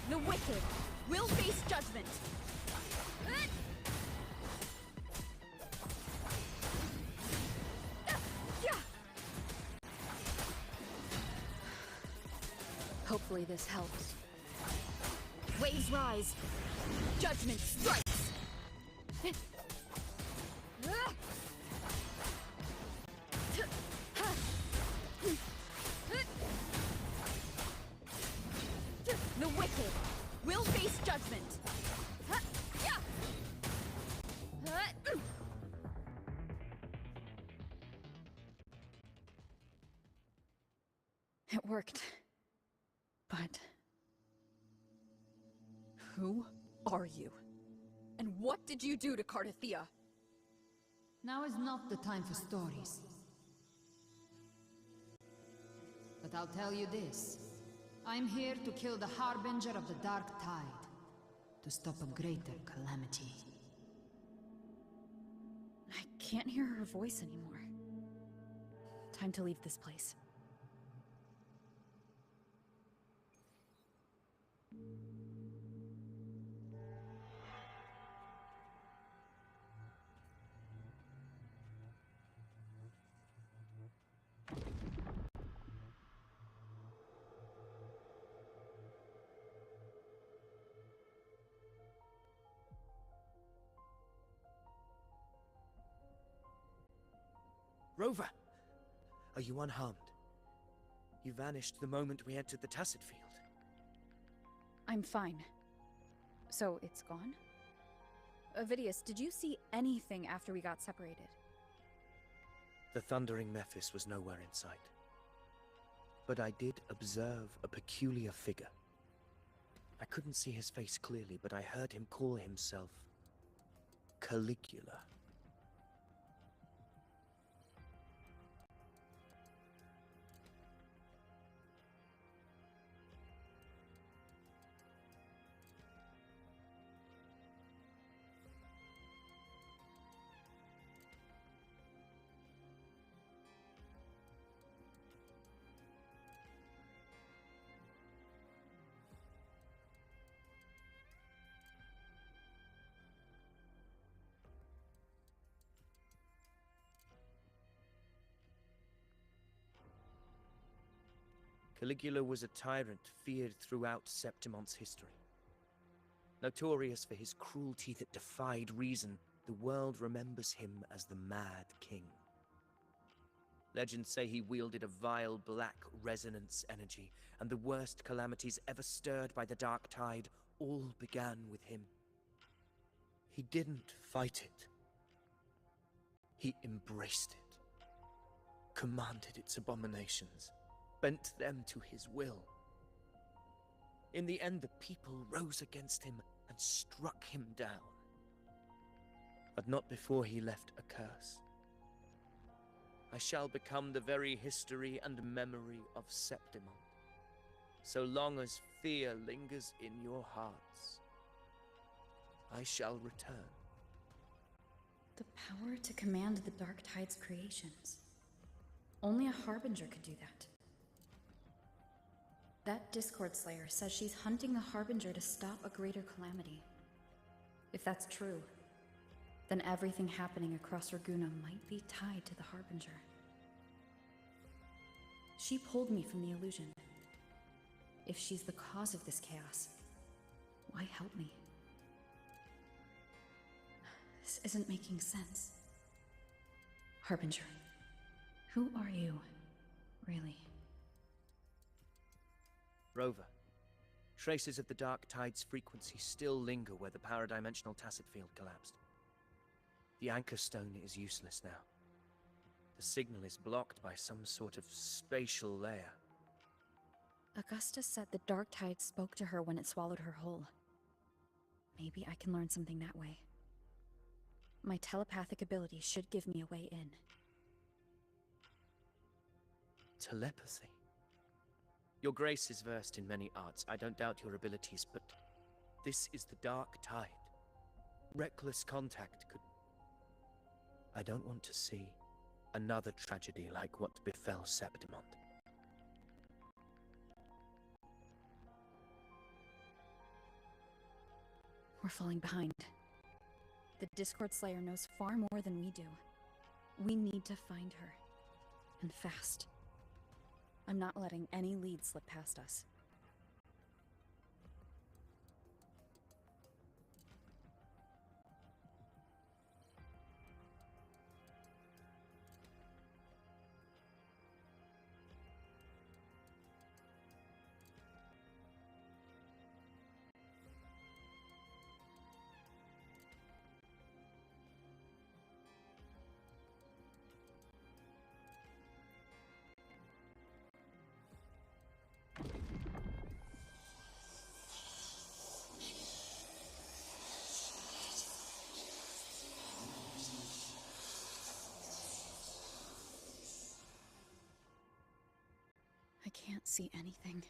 The wicked will face judgment. Hopefully this helps. Waves rise. Judgment strikes. The wicked will face judgment. It worked. But... Who are you? And what did you do to Cardathia? Now is not the time for stories. But I'll tell you this. I'm here to kill the Harbinger of the Dark Tide. To stop a greater calamity. I can't hear her voice anymore. Time to leave this place. Rover! Are you unharmed? You vanished the moment we entered the Tacit Field. I'm fine. So, it's gone? Vidius, did you see anything after we got separated? The thundering Mephis was nowhere in sight. But I did observe a peculiar figure. I couldn't see his face clearly, but I heard him call himself Caligula. Caligula was a tyrant feared throughout Septimon's history. Notorious for his cruelty that defied reason, the world remembers him as the Mad King. Legends say he wielded a vile black resonance energy, and the worst calamities ever stirred by the Dark Tide all began with him. He didn't fight it. He embraced it, commanded its abominations, bent them to his will. In the end, the people rose against him and struck him down. But not before he left a curse. I shall become the very history and memory of Septimon, so long as fear lingers in your hearts. I shall return. The power to command the Dark Tide's creations. Only a Harbinger could do that. That Discord Slayer says she's hunting the Harbinger to stop a greater calamity. If that's true, then everything happening across Raguna might be tied to the Harbinger. She pulled me from the illusion. If she's the cause of this chaos, why help me? This isn't making sense. Harbinger, who are you, really? Rover, traces of the Dark Tide's frequency still linger where the paradimensional Tacit Field collapsed. The Anchor Stone is useless now. The signal is blocked by some sort of spatial layer. Augusta said the Dark Tide spoke to her when it swallowed her whole. Maybe I can learn something that way. My telepathic ability should give me a way in. Telepathy? Your Grace is versed in many arts. I don't doubt your abilities, but this is the Dark Tide. Reckless contact could... I don't want to see another tragedy like what befell Septimont. We're falling behind. The Discord Slayer knows far more than we do. We need to find her. And fast. I'm not letting any lead slip past us. I can't see anything.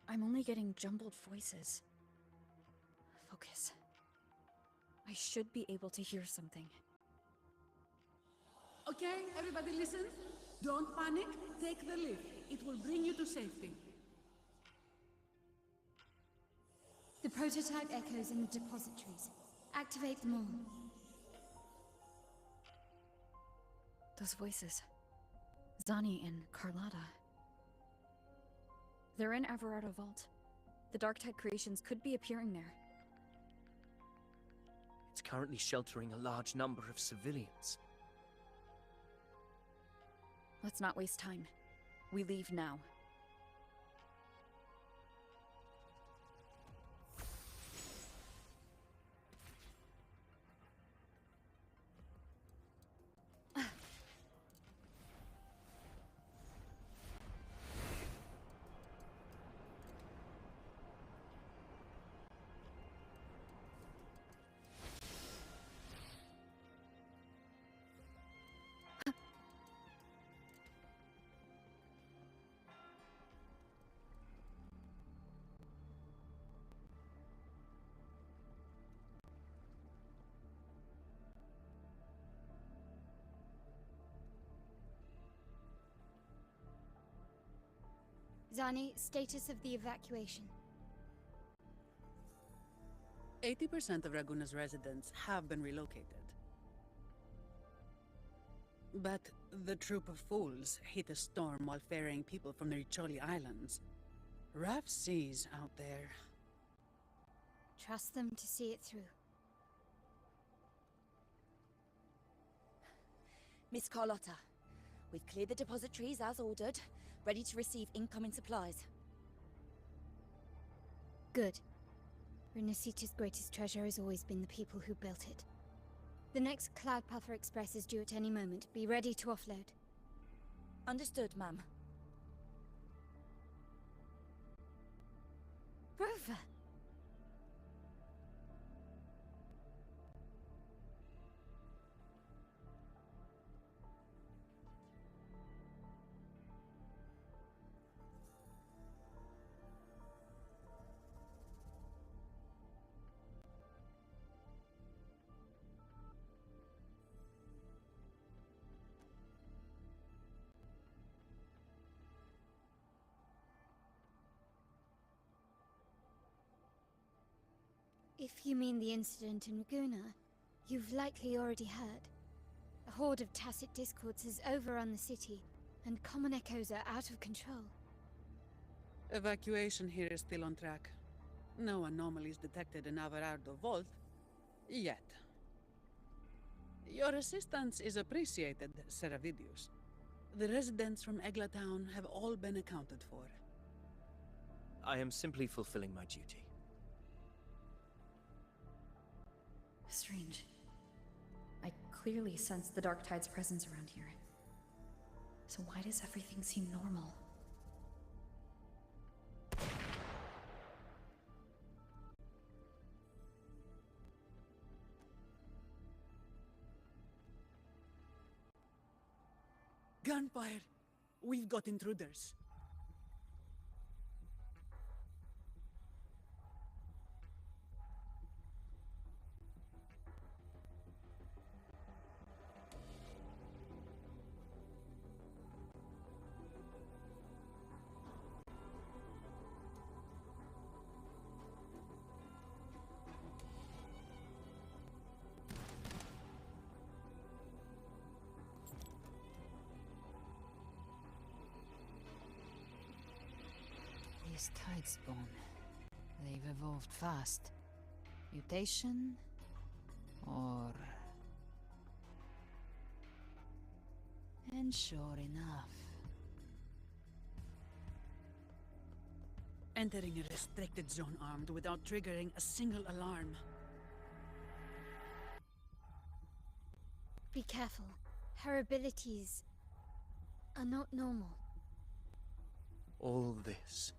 I'm only getting jumbled voices. Focus. I should be able to hear something. Okay, everybody listen. Don't panic. Take the lift. It will bring you to safety. The prototype echoes in the depositories. Activate them all. Those voices. Zani and Carlotta. They're in Alvarado Vault. The Dark Tide creations could be appearing there. It's currently sheltering a large number of civilians. Let's not waste time. We leave now. Zani, status of the evacuation. 80% of Raguna's residents have been relocated. But the troop of fools hit a storm while ferrying people from the Riccioli Islands. Rough seas out there. Trust them to see it through. Miss Carlotta, we've cleared the depositories as ordered, ready to receive incoming supplies. Good. Renacita's greatest treasure has always been the people who built it. The next Cloudpather Express is due at any moment. Be ready to offload. Understood, ma'am. Rover! If you mean the incident in Raguna, you've likely already heard. A horde of tacit discords has overrun the city, and common echoes are out of control. Evacuation here is still on track. No anomalies detected in Alvarado Vault. Yet. Your assistance is appreciated, Seravidius. The residents from Eglatown have all been accounted for. I am simply fulfilling my duty. Strange. I clearly sense the Dark Tide's presence around here. So why does everything seem normal? Gunfire! We've got intruders. This Tidespawn. They've evolved fast. Mutation? Or... And sure enough... Entering a restricted zone armed without triggering a single alarm. Be careful. Her abilities are not normal. All this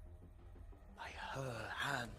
by her hand.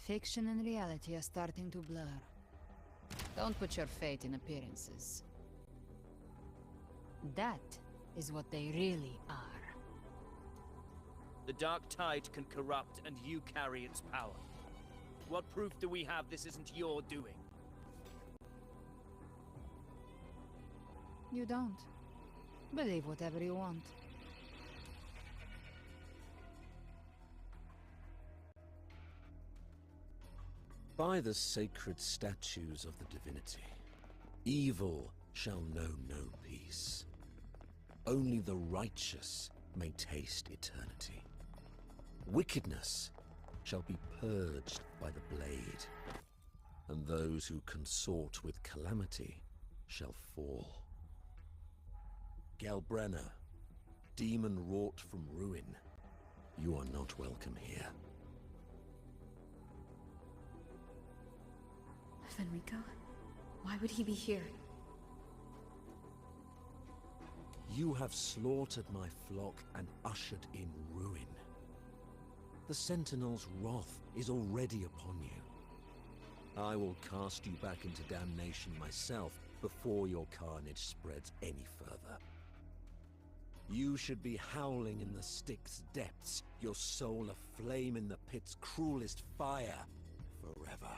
Fiction and reality are starting to blur. Don't put your faith in appearances. That is what they really are. The dark tide can corrupt, and you carry its power. What proof do we have this isn't your doing? You don't. Believe whatever you want. By the sacred statues of the divinity, evil shall know no peace. Only the righteous may taste eternity. Wickedness shall be purged by the blade, and those who consort with calamity shall fall. Galbrenna, demon wrought from ruin, you are not welcome here. Fenrico? Why would he be here? You have slaughtered my flock and ushered in ruin. The Sentinel's wrath is already upon you. I will cast you back into damnation myself before your carnage spreads any further. You should be howling in the Styx's depths, your soul aflame in the pit's cruelest fire, forever.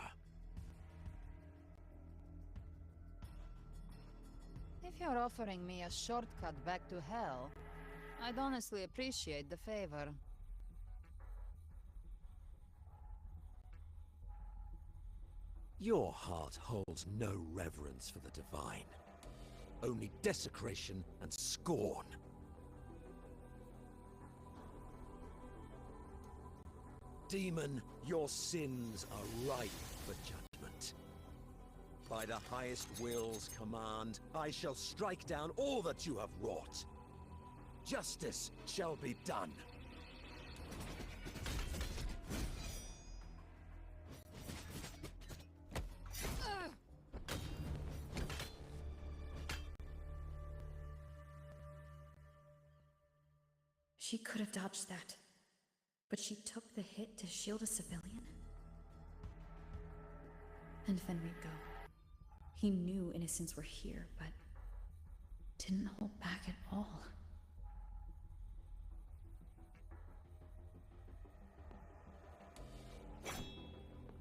If you're offering me a shortcut back to hell, I'd honestly appreciate the favor. Your heart holds no reverence for the divine. Only desecration and scorn. Demon, your sins are ripe for judgment. By the highest will's command, I shall strike down all that you have wrought. Justice shall be done. She could have dodged that, but she took the hit to shield a civilian? And Fenrico. He knew innocents were here, but didn't hold back at all.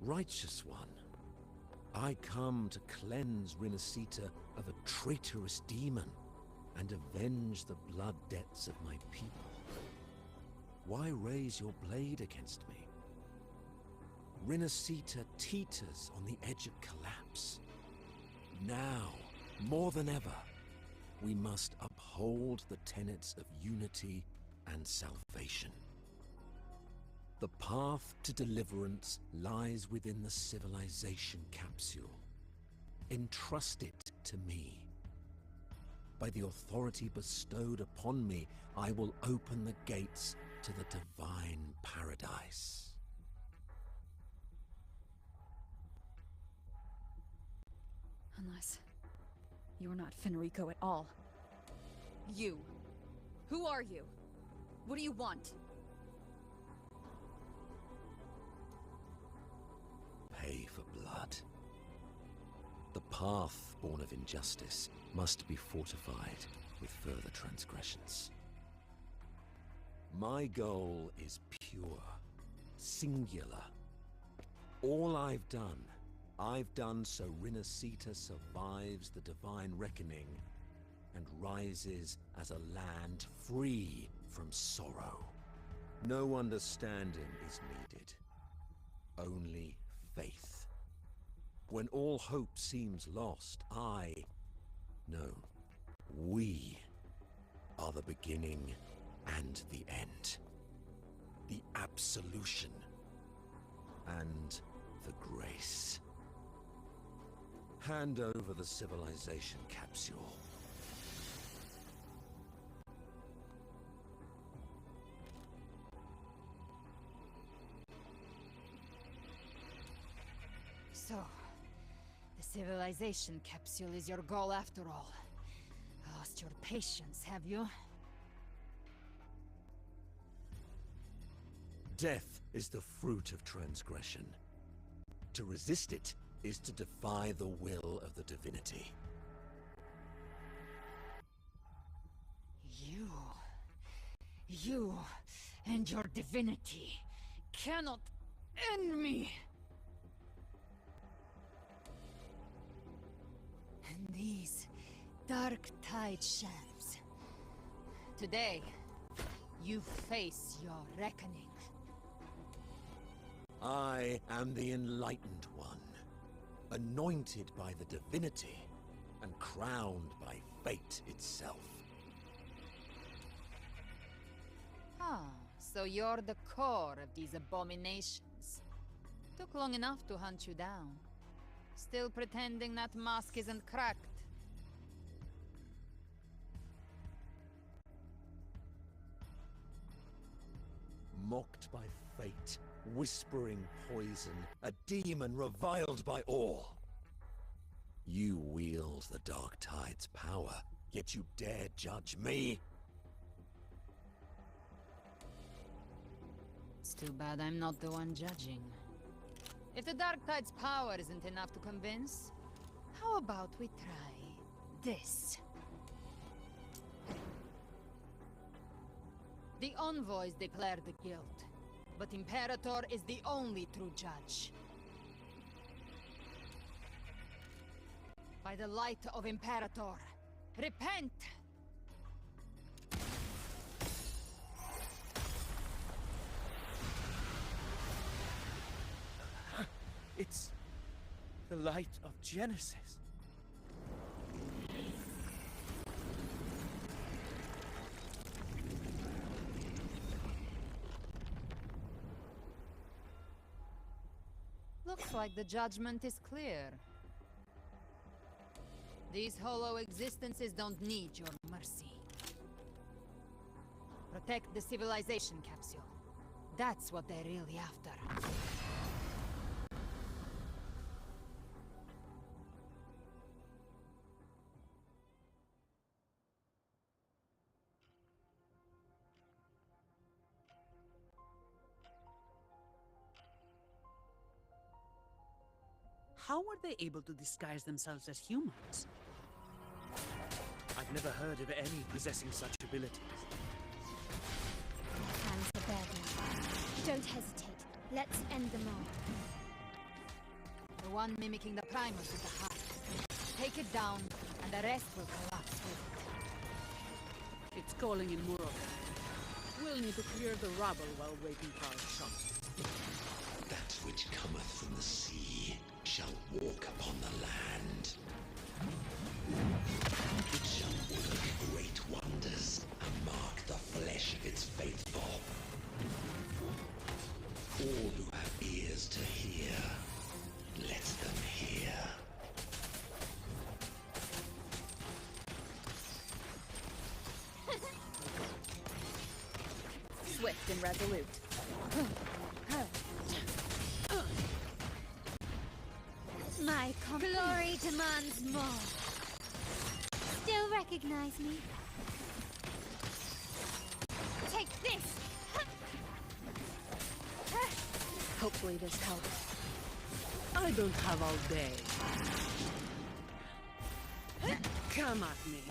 Righteous one, I come to cleanse Rinascita of a traitorous demon and avenge the blood debts of my people. Why raise your blade against me? Rinascita teeters on the edge of collapse. Now, more than ever, we must uphold the tenets of unity and salvation. The path to deliverance lies within the civilization capsule. Entrust it to me. By the authority bestowed upon me, I will open the gates to the divine paradise. Unless you're not Fenrico at all. You. Who are you? What do you want? Pay for blood. The path born of injustice must be fortified with further transgressions. My goal is pure, singular. All I've done so Rinascita survives the divine reckoning and rises as a land free from sorrow. No understanding is needed, only faith. When all hope seems lost, we are the beginning and the end. The absolution and the grace. Hand over the civilization capsule. So, the civilization capsule is your goal after all. Lost your patience, have you? Death is the fruit of transgression. To resist it is to defy the will of the divinity. You and your divinity cannot end me! And these dark tide shafts. Today, you face your reckoning. I am the Enlightened One, anointed by the divinity and crowned by fate itself. Ah, so you're the core of these abominations. Took long enough to hunt you down. Still pretending that mask isn't cracked. Mocked by fate, whispering poison, a demon reviled by all. You wield the Dark Tide's power, yet you dare judge me? It's too bad I'm not the one judging. If the Dark Tide's power isn't enough to convince, how about we try this? The envoys declare the guilt, but Imperator is the only true judge. By the light of Imperator, repent! It's the light of Genesis. Looks like the judgment is clear. These hollow existences don't need your mercy. Protect the civilization capsule. That's what they're really after. How are they able to disguise themselves as humans? I've never heard of any possessing such abilities. Hands are burning. Don't hesitate. Let's end them all. The one mimicking the Primus is the heart. Take it down, and the rest will collapse with it. It's calling in Muroka. We'll need to clear the rubble while waiting for our shot. That which cometh from the sea shall walk upon the land. It shall work great wonders and mark the flesh of its faithful. All who have ears to hear, let them hear. Swift and resolute. My glory demands more. Still recognize me? Take this! Hopefully this helps. I don't have all day. Come at me.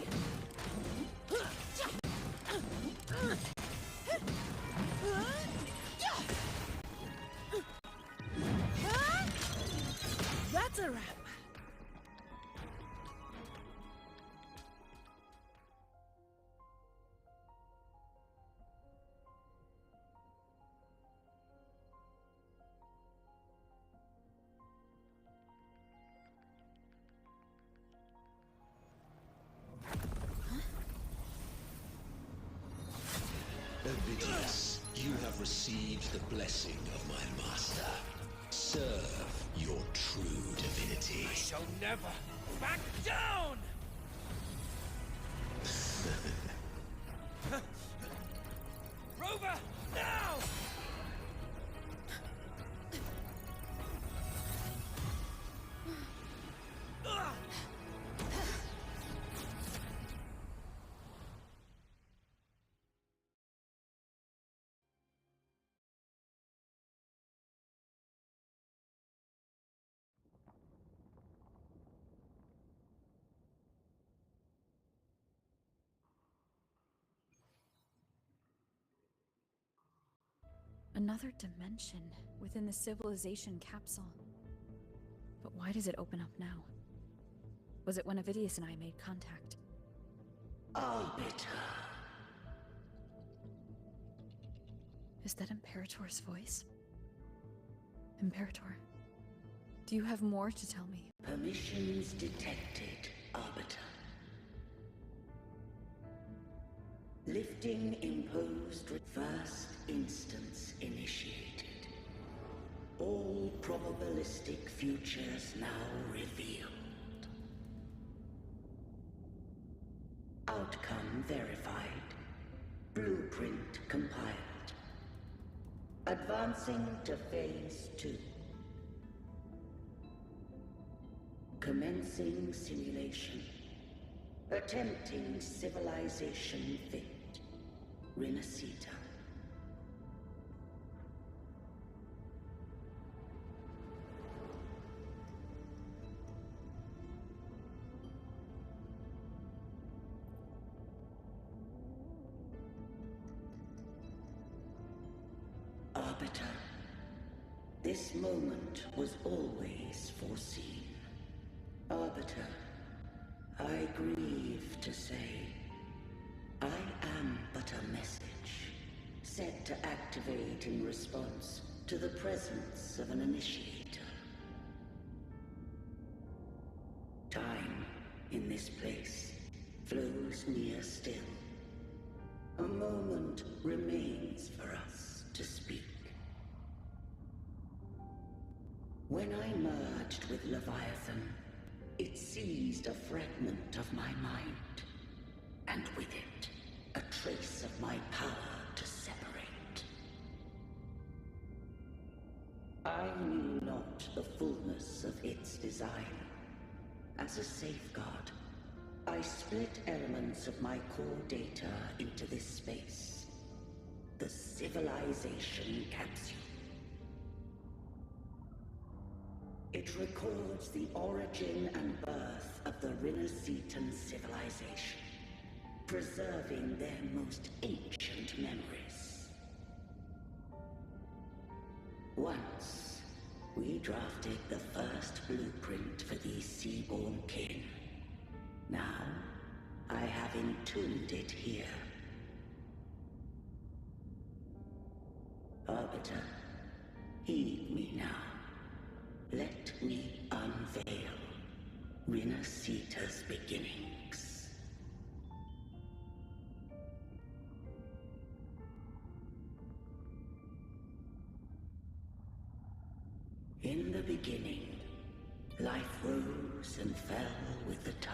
That's a wrap. Ovidius, you have received the blessing of my master. Serve your true divinity. I shall never back down! Rover, now! Another dimension within the civilization capsule. But why does it open up now? Was it when Ovidius and I made contact? Arbiter. Is that Imperator's voice? Imperator, do you have more to tell me? Permissions detected, Arbiter. Lifting imposed first instance initiated. All probabilistic futures now revealed. Outcome verified. Blueprint compiled. Advancing to phase 2. Commencing simulation. Attempting civilization fit. Renacita. Arbiter, this moment was always foreseen. Arbiter, I grieve to say, I am but a message, set to activate in response to the presence of an initiator. Time, in this place, flows near still. A moment remains for us to speak. When I merged with Leviathan, it seized a fragment of my mind, and with it, a trace of my power to separate. I knew not the fullness of its design. As a safeguard, I split elements of my core data into this space, the civilization capsule. It records the origin and birth of the Renacetan civilization, preserving their most ancient memories. Once, We drafted the first blueprint for these seaborn kin. Now, I have entombed it here. Arbiter, heed me now. Let me unveil Rinasita's beginnings. In the beginning, life rose and fell with the tide.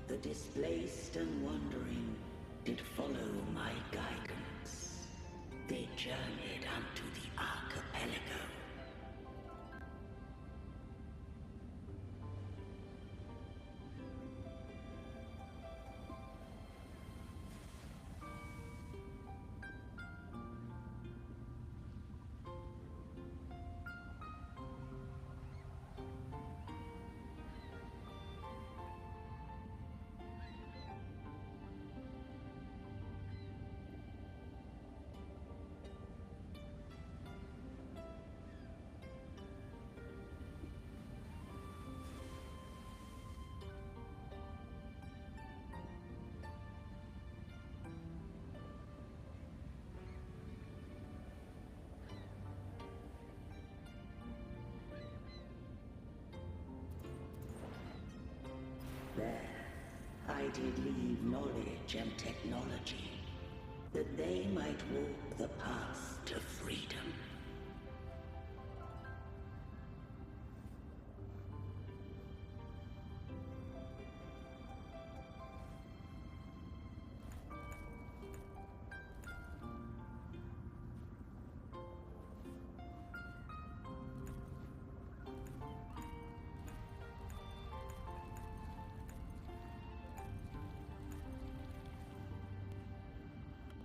The displaced and wandering did follow my guidance. They journeyed unto the archipelago. There, I did leave knowledge and technology, that they might walk the path to freedom.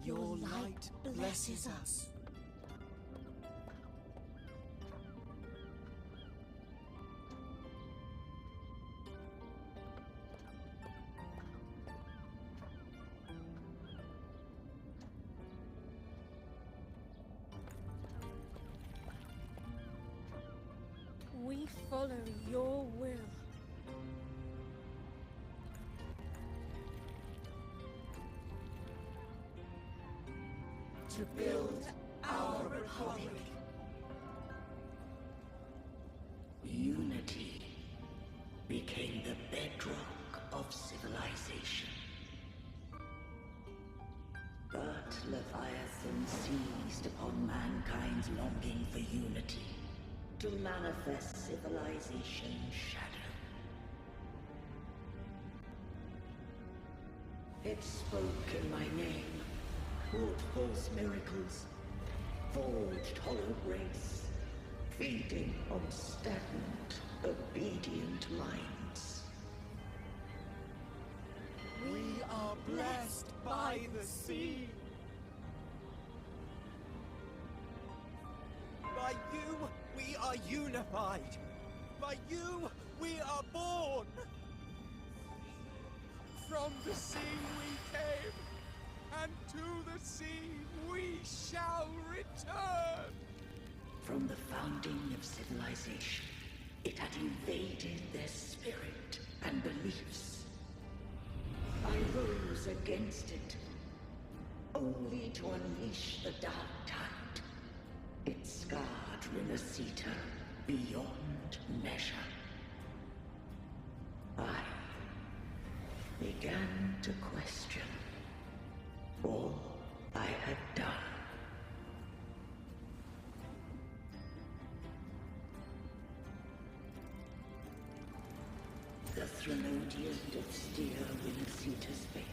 Your light blesses us. We follow your will. To build our republic. Unity became the bedrock of civilization. But Leviathan seized upon mankind's longing for unity to manifest civilization's shadow. It spoke in my name, wrought false miracles, forged hollow grace, feeding on stagnant, obedient minds. We are blessed by the sea. By you, we are unified. By you, we are born. From the sea we came, and to the sea we shall return. From the founding of civilization, it had invaded their spirit and beliefs. I rose against it, only to unleash the dark tide. It scarred Rinasita beyond measure. I began to question all I had done. The Threnodian did steer Rinasita's fate.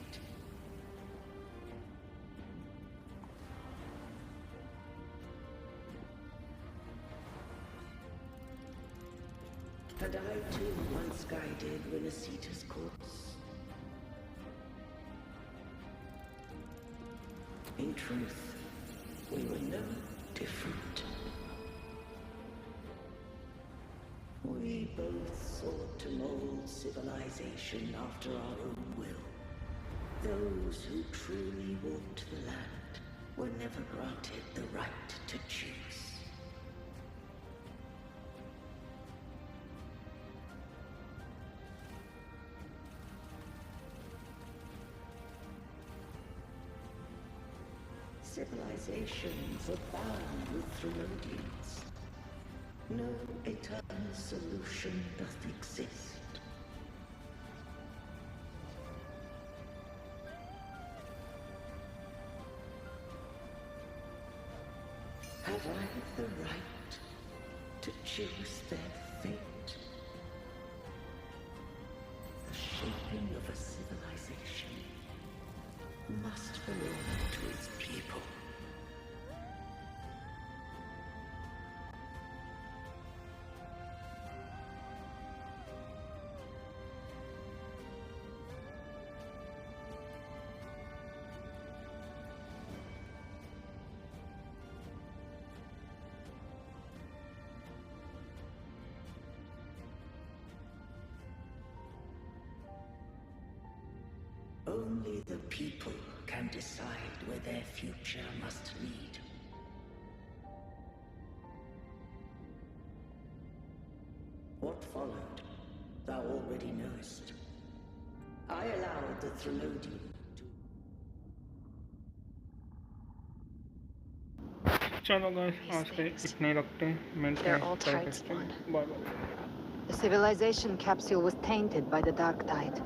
Had I too once guided Rinasita's course? In truth, we were no different. We both sought to mold civilization after our own will. Those who truly walked the land were never granted the right to choose. Civilizations are bound with Thermodians. No eternal solution doth exist. Have I the right to choose their fate? The shaping of a civilization must belong to its people. Only the people can decide where their future must lead. What followed, thou already knowest. I allowed the Thermodian चलो guys आज के इतने ही रखते हैं मिलते They're हैं all कल tides, के One. Bye bye The civilization capsule was tainted by the dark tide.